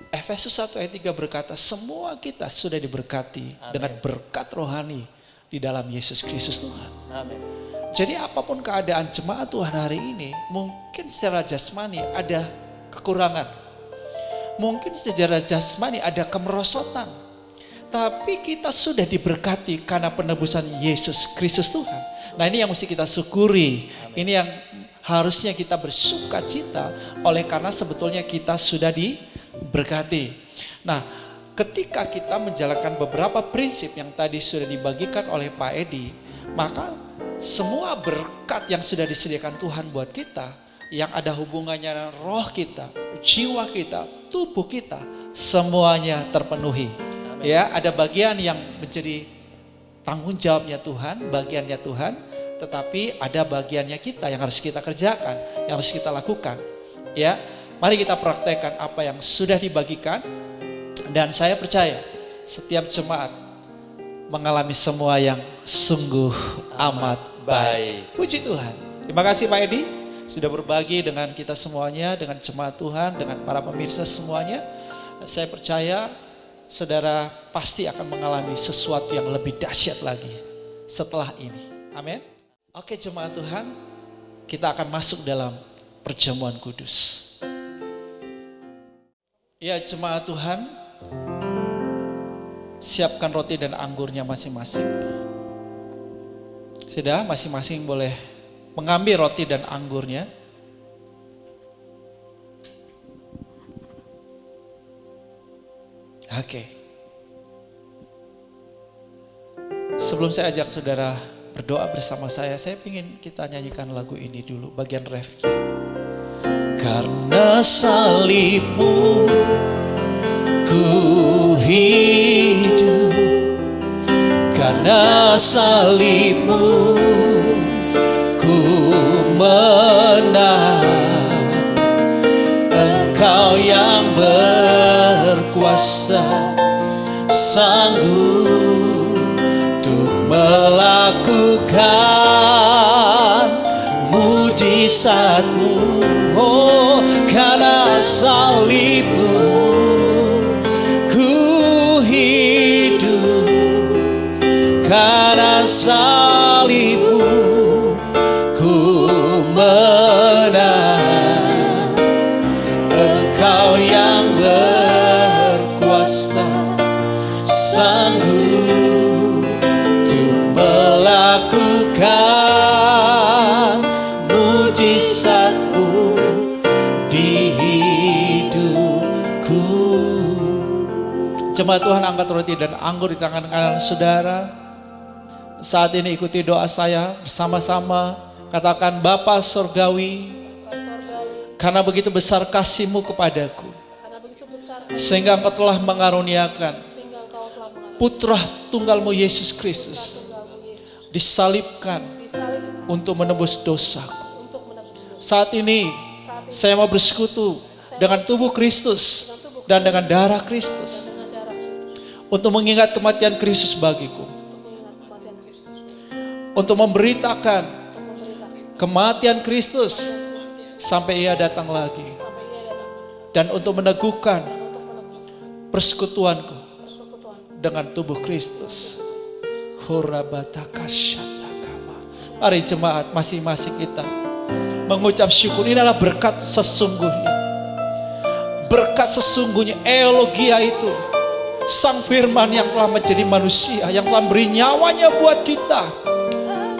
Efesus 1 ayat 3 berkata, semua kita sudah diberkati dengan berkat rohani di dalam Yesus Kristus Tuhan. Amin. Jadi apapun keadaan jemaat Tuhan hari ini, mungkin secara jasmani ada kekurangan. Mungkin secara jasmani ada kemerosotan. Tetapi kita sudah diberkati karena penebusan Yesus Kristus Tuhan. Nah, ini yang mesti kita syukuri. Ini yang harusnya kita bersuka cita oleh karena sebetulnya kita sudah diberkati. Nah, ketika kita menjalankan beberapa prinsip yang tadi sudah dibagikan oleh Pak Edi, maka semua berkat yang sudah disediakan Tuhan buat kita, yang ada hubungannya dengan roh kita, jiwa kita, tubuh kita, semuanya terpenuhi. Ya, ada bagian yang menjadi tanggung jawabnya Tuhan, bagiannya Tuhan, tetapi ada bagiannya kita yang harus kita kerjakan, yang harus kita lakukan. Ya, mari kita praktekkan apa yang sudah dibagikan, dan saya percaya setiap jemaat mengalami semua yang sungguh amat baik. Puji Tuhan. Terima kasih Pak Edi sudah berbagi dengan kita semuanya, dengan jemaat Tuhan, dengan para pemirsa semuanya. Saya percaya saudara pasti akan mengalami sesuatu yang lebih dahsyat lagi setelah ini. Amin. Oke jemaat Tuhan, kita akan masuk dalam perjamuan kudus. Ya jemaat Tuhan, siapkan roti dan anggurnya masing-masing. Sudah, masing-masing boleh mengambil roti dan anggurnya. Oke. Sebelum saya ajak saudara berdoa bersama saya ingin kita nyanyikan lagu ini dulu, bagian refnya. Karena salibmu ku hidup, karena salibmu ku menang. Engkau yang berkuasa, sanggup untuk melakukan mujizatmu. Oh, karena salibmu ku hidup, karena salibmu ku menang. Engkau yang berkuasa, sanggup untuk melakukan mujizatmu di hidupku. Jemaat Tuhan, angkat roti dan anggur di tangan kanan saudara. Saat ini ikuti doa saya bersama-sama. Katakan, Bapa Sorgawi, karena begitu besar kasih-Mu kepadaku, sehingga Engkau telah mengaruniakan Putra Tunggal-Mu Yesus Kristus disalibkan untuk menebus dosaku. Saat ini saya mau bersekutu dengan tubuh Kristus dan dengan darah Kristus untuk mengingat kematian Kristus bagiku, untuk memberitakan kematian Kristus sampai Ia datang lagi, dan untuk meneguhkan persekutuanku dengan tubuh Kristus. Mari jemaat, masing-masing kita mengucap syukur. Ini adalah berkat sesungguhnya. Berkat sesungguhnya, eulogia itu Sang Firman yang telah menjadi manusia, yang telah beri nyawanya buat kita.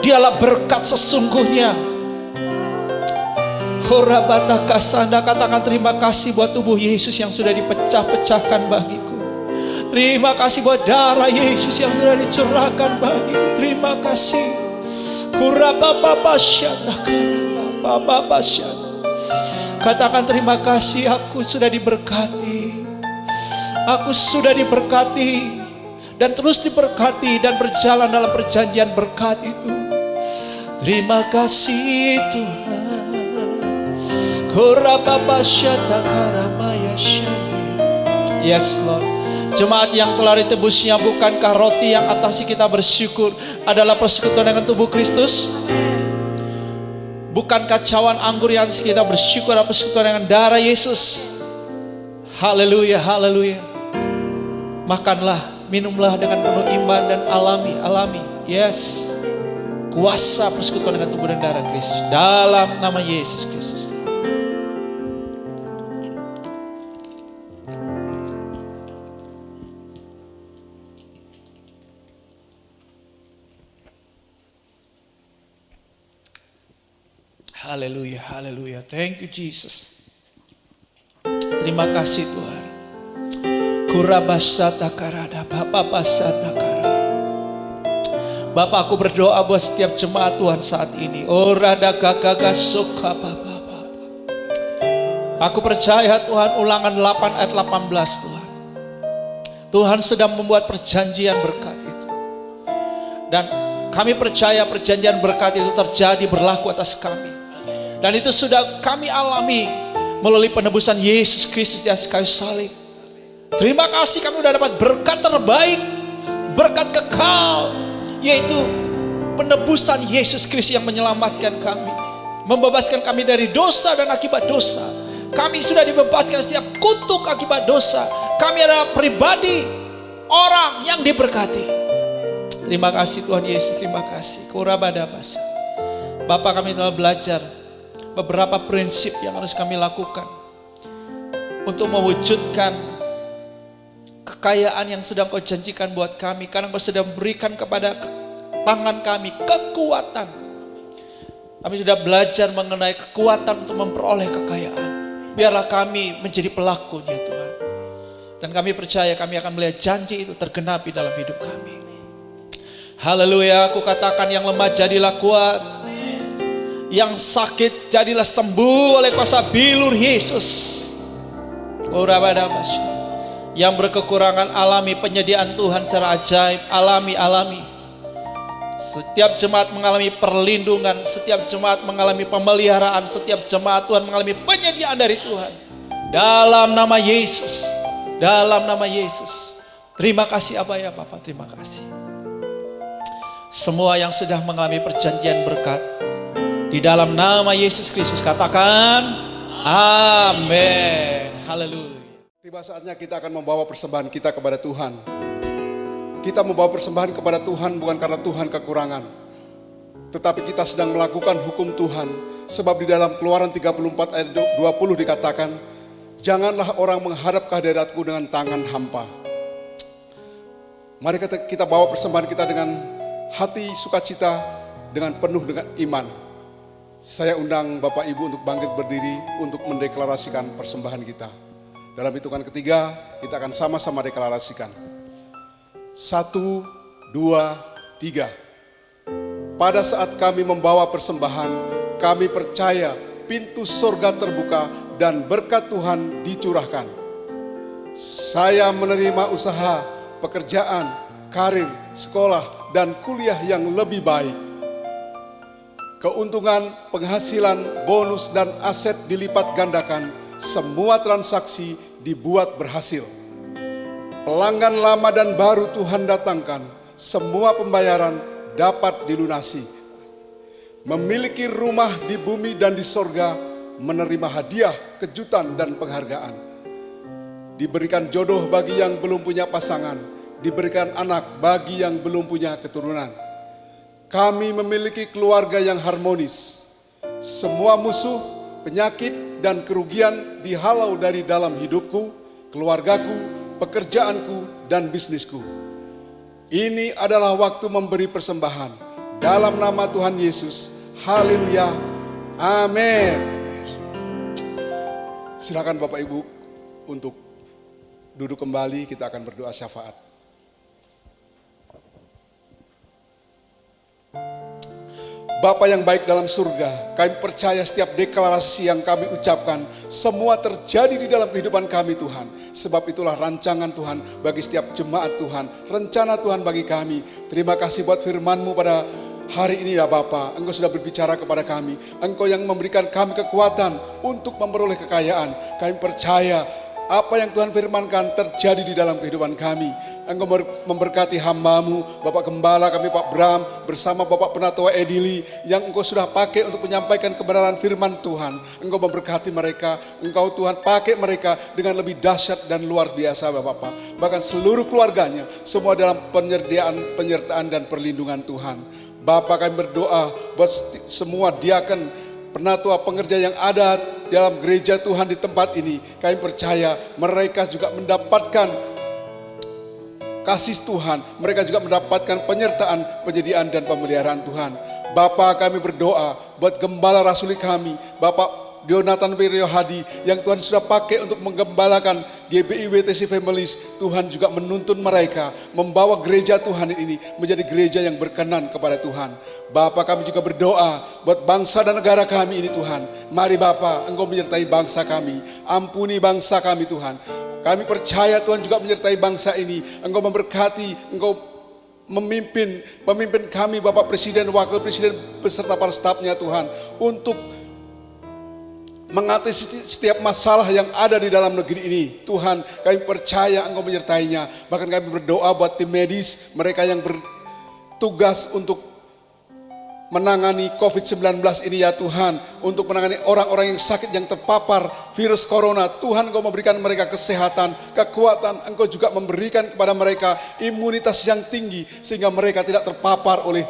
Dialah berkat sesungguhnya. Horabatakasanda, katakan terima kasih buat tubuh Yesus yang sudah dipecah-pecahkan bagiku. Terima kasih buat darah Yesus yang sudah dicurahkan bagiku. Terima kasih. Katakan terima kasih, aku sudah diberkati. Aku sudah diberkati dan terus diberkati dan berjalan dalam perjanjian berkat itu. Terima kasih Tuhan. Yes Lord. Jemaat yang telah ditebusnya, bukankah roti yang atas kita bersyukur adalah persekutuan dengan tubuh Kristus? Bukankah cawan anggur yang atas kita bersyukur adalah persekutuan dengan darah Yesus? Haleluya, haleluya. Makanlah, minumlah dengan penuh iman dan alami. Yes. Kuasa persekutuan dengan tubuh dan darah Kristus dalam nama Yesus Kristus. Haleluya, haleluya. Thank you Jesus. Terima kasih Tuhan. Kurabasata karada, Bapak basata karada. Bapak, aku berdoa buat setiap jemaat Tuhan saat ini. Orada gagaga suka Bapak. Aku percaya Tuhan, Ulangan 8 ayat 18 Tuhan. Tuhan sedang membuat perjanjian berkat itu. Dan kami percaya perjanjian berkat itu terjadi berlaku atas kami. Dan itu sudah kami alami melalui penebusan Yesus Kristus di atas kayu salib. Terima kasih kami sudah dapat berkat terbaik, berkat kekal, yaitu penebusan Yesus Kristus yang menyelamatkan kami, membebaskan kami dari dosa dan akibat dosa. Kami sudah dibebaskan setiap kutuk akibat dosa. Kami adalah pribadi orang yang diberkati. Terima kasih Tuhan Yesus, terima kasih. Kurabadabasa. Bapak, kami telah belajar beberapa prinsip yang harus kami lakukan untuk mewujudkan kekayaan yang sudah Kau janjikan buat kami. Karena Kau sudah berikan kepada tangan kami kekuatan. Kami sudah belajar mengenai kekuatan untuk memperoleh kekayaan. Biarlah kami menjadi pelakunya Tuhan. Dan kami percaya kami akan melihat janji itu tergenapi dalam hidup kami. Haleluya, aku katakan yang lemah jadilah kuat. Yang sakit jadilah sembuh oleh kuasa bilur Yesus. Yang berkekurangan alami penyediaan Tuhan secara ajaib. Alami. Setiap jemaat mengalami perlindungan, setiap jemaat mengalami pemeliharaan, setiap jemaat Tuhan mengalami penyediaan dari Tuhan. Dalam nama Yesus, dalam nama Yesus. Terima kasih Abah ya Bapak, terima kasih. Semua yang sudah mengalami perjanjian berkat, di dalam nama Yesus Kristus katakan amin. Haleluya. Tiba saatnya kita akan membawa persembahan kita kepada Tuhan. Kita membawa persembahan kepada Tuhan bukan karena Tuhan kekurangan, tetapi kita sedang melakukan hukum Tuhan. Sebab di dalam Keluaran 34 ayat 20 dikatakan, janganlah orang menghadap ke hadiratku dengan tangan hampa. Mari kita bawa persembahan kita dengan hati sukacita, dengan penuh dengan iman. Saya undang Bapak Ibu untuk bangkit berdiri untuk mendeklarasikan persembahan kita. Dalam hitungan ketiga, kita akan sama-sama deklarasikan. 1, 2, 3. Pada saat kami membawa persembahan, kami percaya pintu surga terbuka dan berkat Tuhan dicurahkan. Saya menerima usaha, pekerjaan, karir, sekolah, dan kuliah yang lebih baik. Keuntungan, penghasilan, bonus, dan aset dilipat gandakan. Semua transaksi dibuat berhasil. Pelanggan lama dan baru Tuhan datangkan. Semua pembayaran dapat dilunasi. Memiliki rumah di bumi dan di sorga. Menerima hadiah, kejutan, dan penghargaan. Diberikan jodoh bagi yang belum punya pasangan. Diberikan anak bagi yang belum punya keturunan. Kami memiliki keluarga yang harmonis. Semua musuh, penyakit, dan kerugian dihalau dari dalam hidupku, keluargaku, pekerjaanku, dan bisnisku. Ini adalah waktu memberi persembahan. Dalam nama Tuhan Yesus. Haleluya. Amin. Silakan Bapak Ibu untuk duduk kembali, kita akan berdoa syafaat. Bapa yang baik dalam surga, kami percaya setiap deklarasi yang kami ucapkan, semua terjadi di dalam kehidupan kami Tuhan. Sebab itulah rancangan Tuhan bagi setiap jemaat Tuhan, rencana Tuhan bagi kami. Terima kasih buat firman-Mu pada hari ini ya Bapa. Engkau sudah berbicara kepada kami, Engkau yang memberikan kami kekuatan untuk memperoleh kekayaan. Kami percaya apa yang Tuhan firmankan terjadi di dalam kehidupan kami. Engkau memberkati hamba-Mu, Bapak Gembala kami Pak Bram, bersama Bapak Penatua Edili, yang Engkau sudah pakai untuk menyampaikan kebenaran firman Tuhan. Engkau memberkati mereka, Engkau Tuhan pakai mereka dengan lebih dahsyat dan luar biasa Bapak. Bahkan seluruh keluarganya, semua dalam penyertaan dan perlindungan Tuhan. Bapak, kami berdoa buat semua diaken, penatua, pengerja yang ada dalam gereja Tuhan di tempat ini. Kami percaya mereka juga mendapatkan kasih Tuhan, mereka juga mendapatkan penyertaan, penyediaan, dan pemeliharaan Tuhan. Bapa, kami berdoa buat gembala rasuli kami, Bapak Dionatan Wiryo Hadi, yang Tuhan sudah pakai untuk menggembalakan GBI WTC Families. Tuhan juga menuntun mereka membawa gereja Tuhan ini menjadi gereja yang berkenan kepada Tuhan. Bapa, kami juga berdoa buat bangsa dan negara kami ini Tuhan. Mari Bapa, Engkau menyertai bangsa kami, ampuni bangsa kami Tuhan. Kami percaya Tuhan juga menyertai bangsa ini. Engkau memberkati, Engkau pemimpin kami, Bapak Presiden, Wakil Presiden, beserta para stafnya Tuhan, untuk mengatasi setiap masalah yang ada di dalam negeri ini. Tuhan, kami percaya Engkau menyertainya. Bahkan kami berdoa buat tim medis, mereka yang bertugas untuk menangani COVID-19 ini ya Tuhan, untuk menangani orang-orang yang sakit, yang terpapar virus corona. Tuhan, Engkau memberikan mereka kesehatan, kekuatan. Engkau juga memberikan kepada mereka imunitas yang tinggi, sehingga mereka tidak terpapar oleh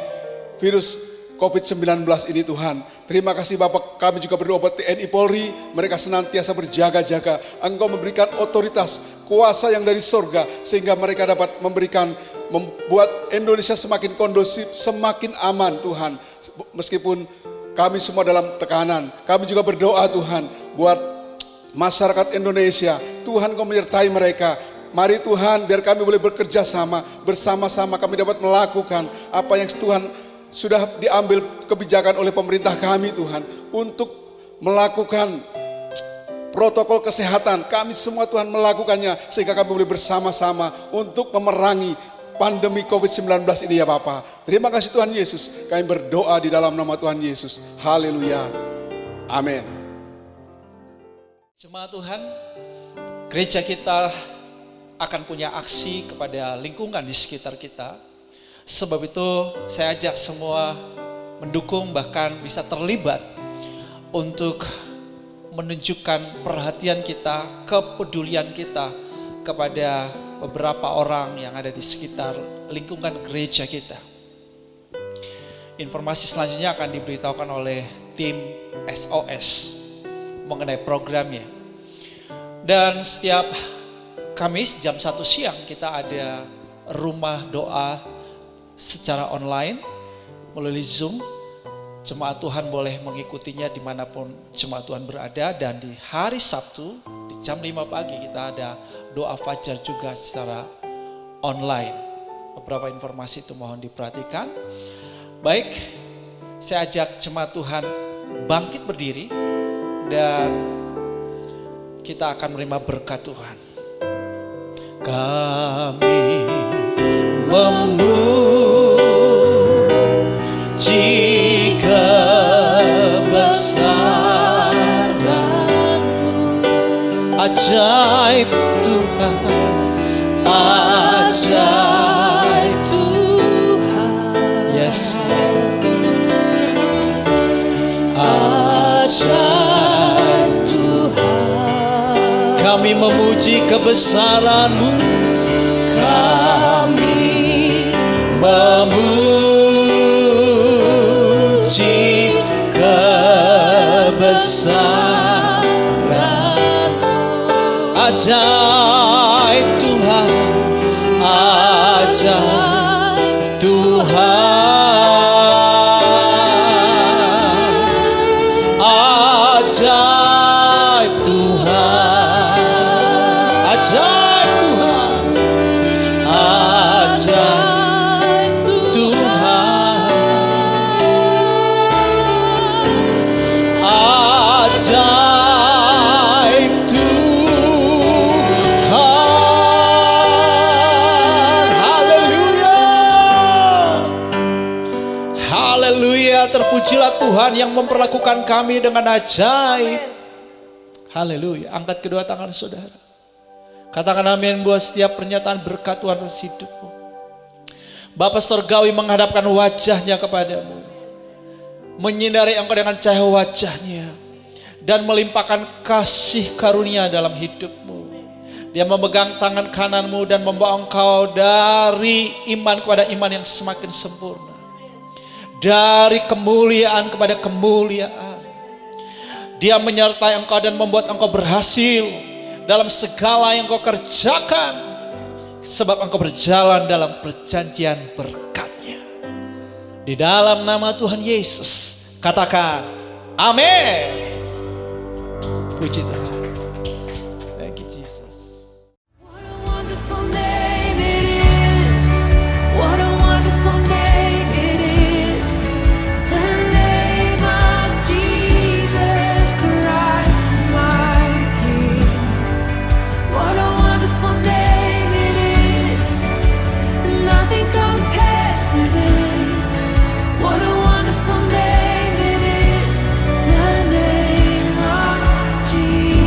virus COVID-19 ini Tuhan. Terima kasih Bapak, kami juga berdoa buat TNI Polri, mereka senantiasa berjaga-jaga. Engkau memberikan otoritas, kuasa yang dari surga, sehingga mereka dapat membuat Indonesia semakin kondusif, semakin aman Tuhan. Meskipun kami semua dalam tekanan, kami juga berdoa Tuhan buat masyarakat Indonesia. Tuhan, Engkau menyertai mereka. Mari Tuhan, biar kami boleh bekerja sama, bersama-sama kami dapat melakukan apa yang Tuhan sudah diambil kebijakan oleh pemerintah kami Tuhan, untuk melakukan protokol kesehatan. Kami semua Tuhan melakukannya, sehingga kami boleh bersama-sama untuk memerangi pandemi COVID-19 ini ya Bapa. Terima kasih Tuhan Yesus, kami berdoa di dalam nama Tuhan Yesus. Haleluya, amin. Jemaat Tuhan, gereja kita akan punya aksi kepada lingkungan di sekitar kita. Sebab itu saya ajak semua mendukung, bahkan bisa terlibat untuk menunjukkan perhatian kita, kepedulian kita kepada beberapa orang yang ada di sekitar lingkungan gereja kita. Informasi selanjutnya akan diberitahukan oleh tim SOS mengenai programnya. Dan setiap Kamis jam 1 siang kita ada rumah doa secara online melalui Zoom. Jemaat Tuhan boleh mengikutinya dimanapun jemaat Tuhan berada. Dan di hari Sabtu di jam 5 pagi kita ada doa fajar juga secara online. Beberapa informasi itu mohon diperhatikan. Baik, saya ajak jemaat Tuhan bangkit berdiri dan kita akan menerima berkat Tuhan. Kami memuji kebesaran-Mu, ajaib Tuhan, ajaib Tuhan, yes, ajaib Tuhan. Kami memuji kebesaran-Mu, kami memuji kebesaran-Mu, ajaib Tuhan, ajaib Tuhan, ajaib Tuhan, ajaib Tuhan, ajaib Tuhan, ajaib Tuhan. Haleluya, haleluya. Terpujilah Tuhan yang memperlakukan kami dengan ajaib. Haleluya. Angkat kedua tangan saudara, katakan amin buat setiap pernyataan berkat Tuhan atas hidupmu. Bapa Surgawi menghadapkan wajahnya kepadamu, menyinari engkau dengan cahaya wajahnya, dan melimpahkan kasih karunia dalam hidupmu. Dia memegang tangan kananmu dan membawa engkau dari iman kepada iman yang semakin sempurna, dari kemuliaan kepada kemuliaan. Dia menyertai engkau dan membuat engkau berhasil dalam segala yang engkau kerjakan, sebab engkau berjalan dalam perjanjian berkat-Nya. Di dalam nama Tuhan Yesus, katakan amin. Puji Tuhan. Thank you Jesus. What a wonderful name it is. What a wonderful name it is. The name of Jesus Christ, my King. What a wonderful name it is. Nothing compares to this. What a wonderful name it is. The name of Jesus.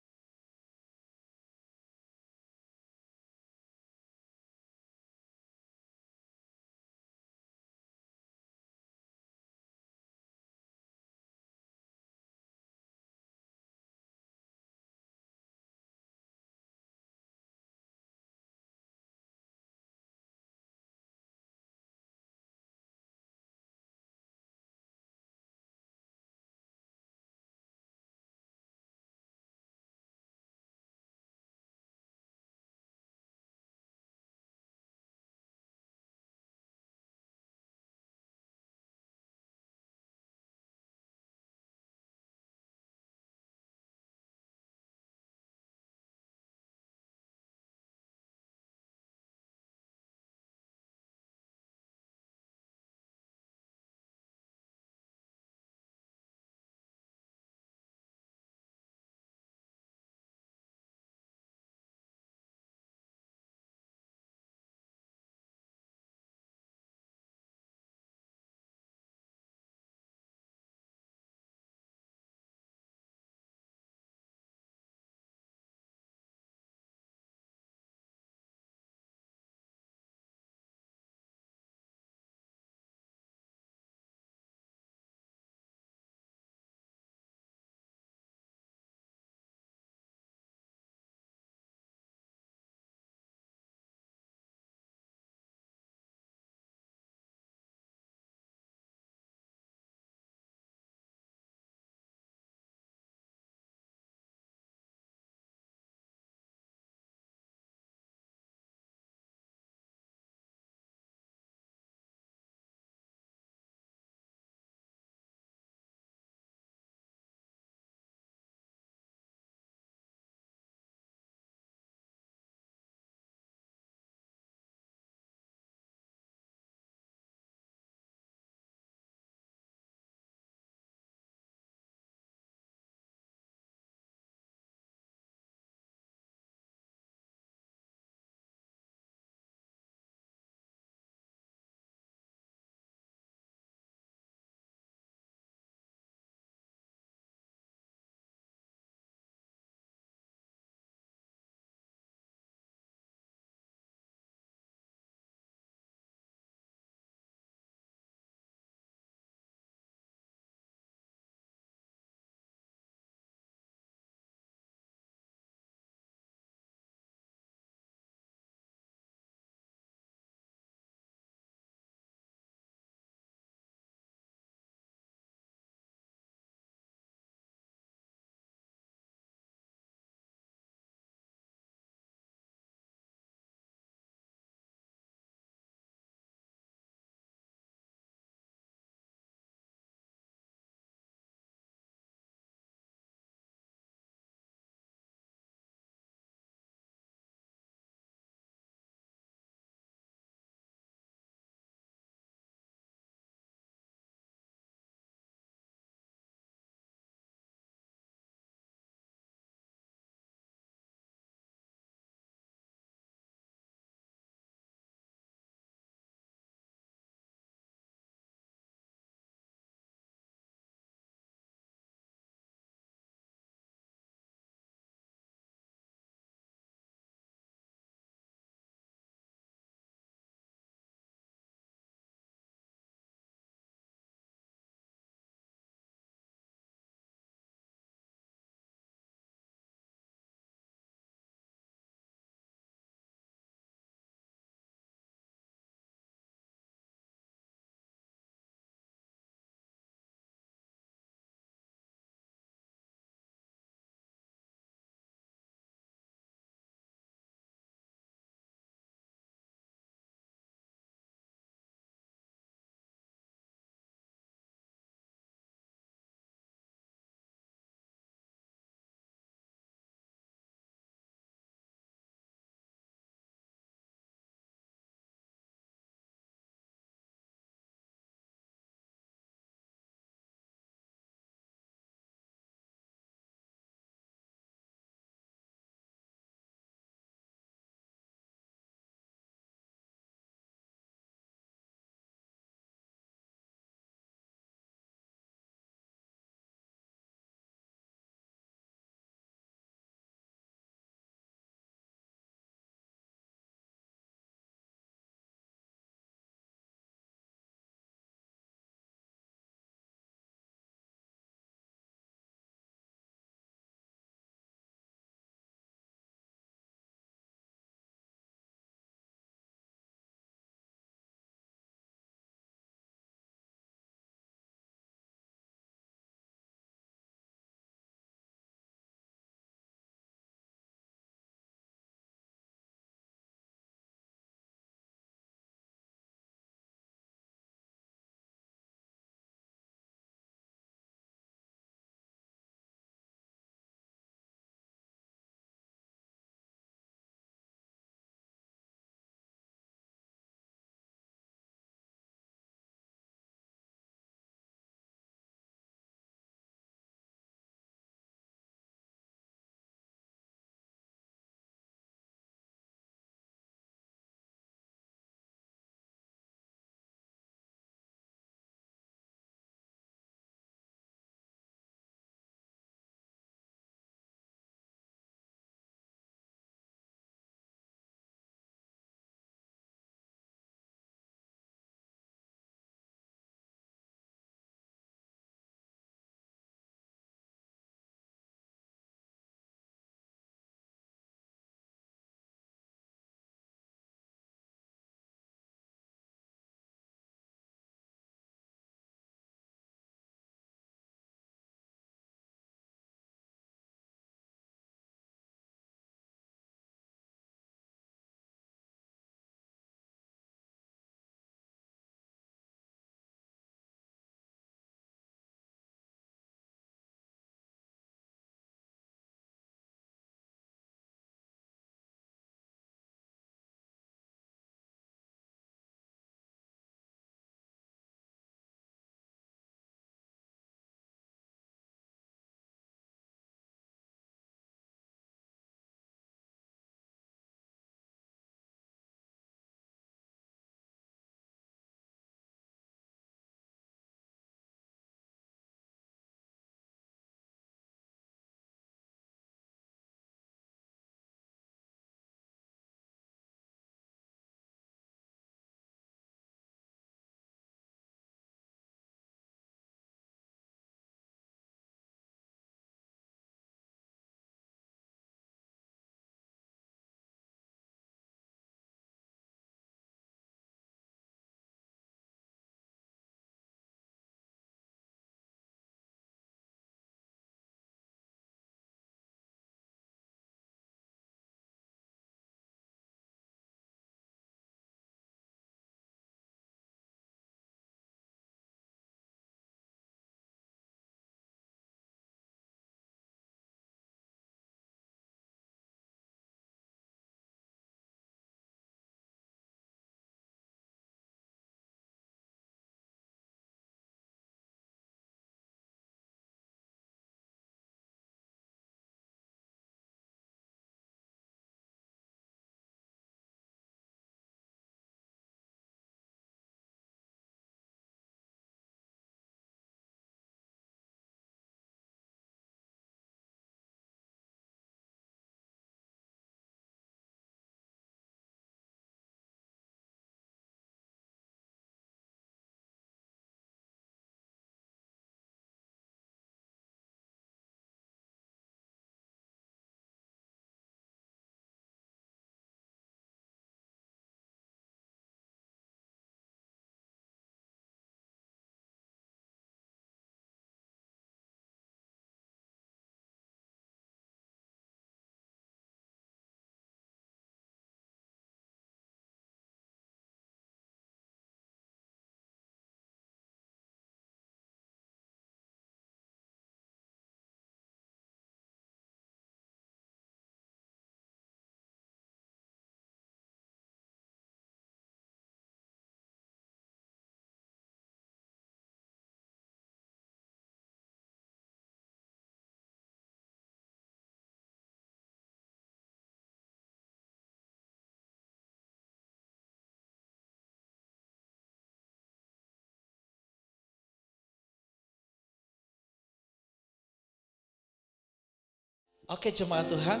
Oke jemaat Tuhan,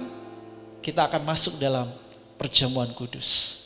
kita akan masuk dalam perjamuan kudus.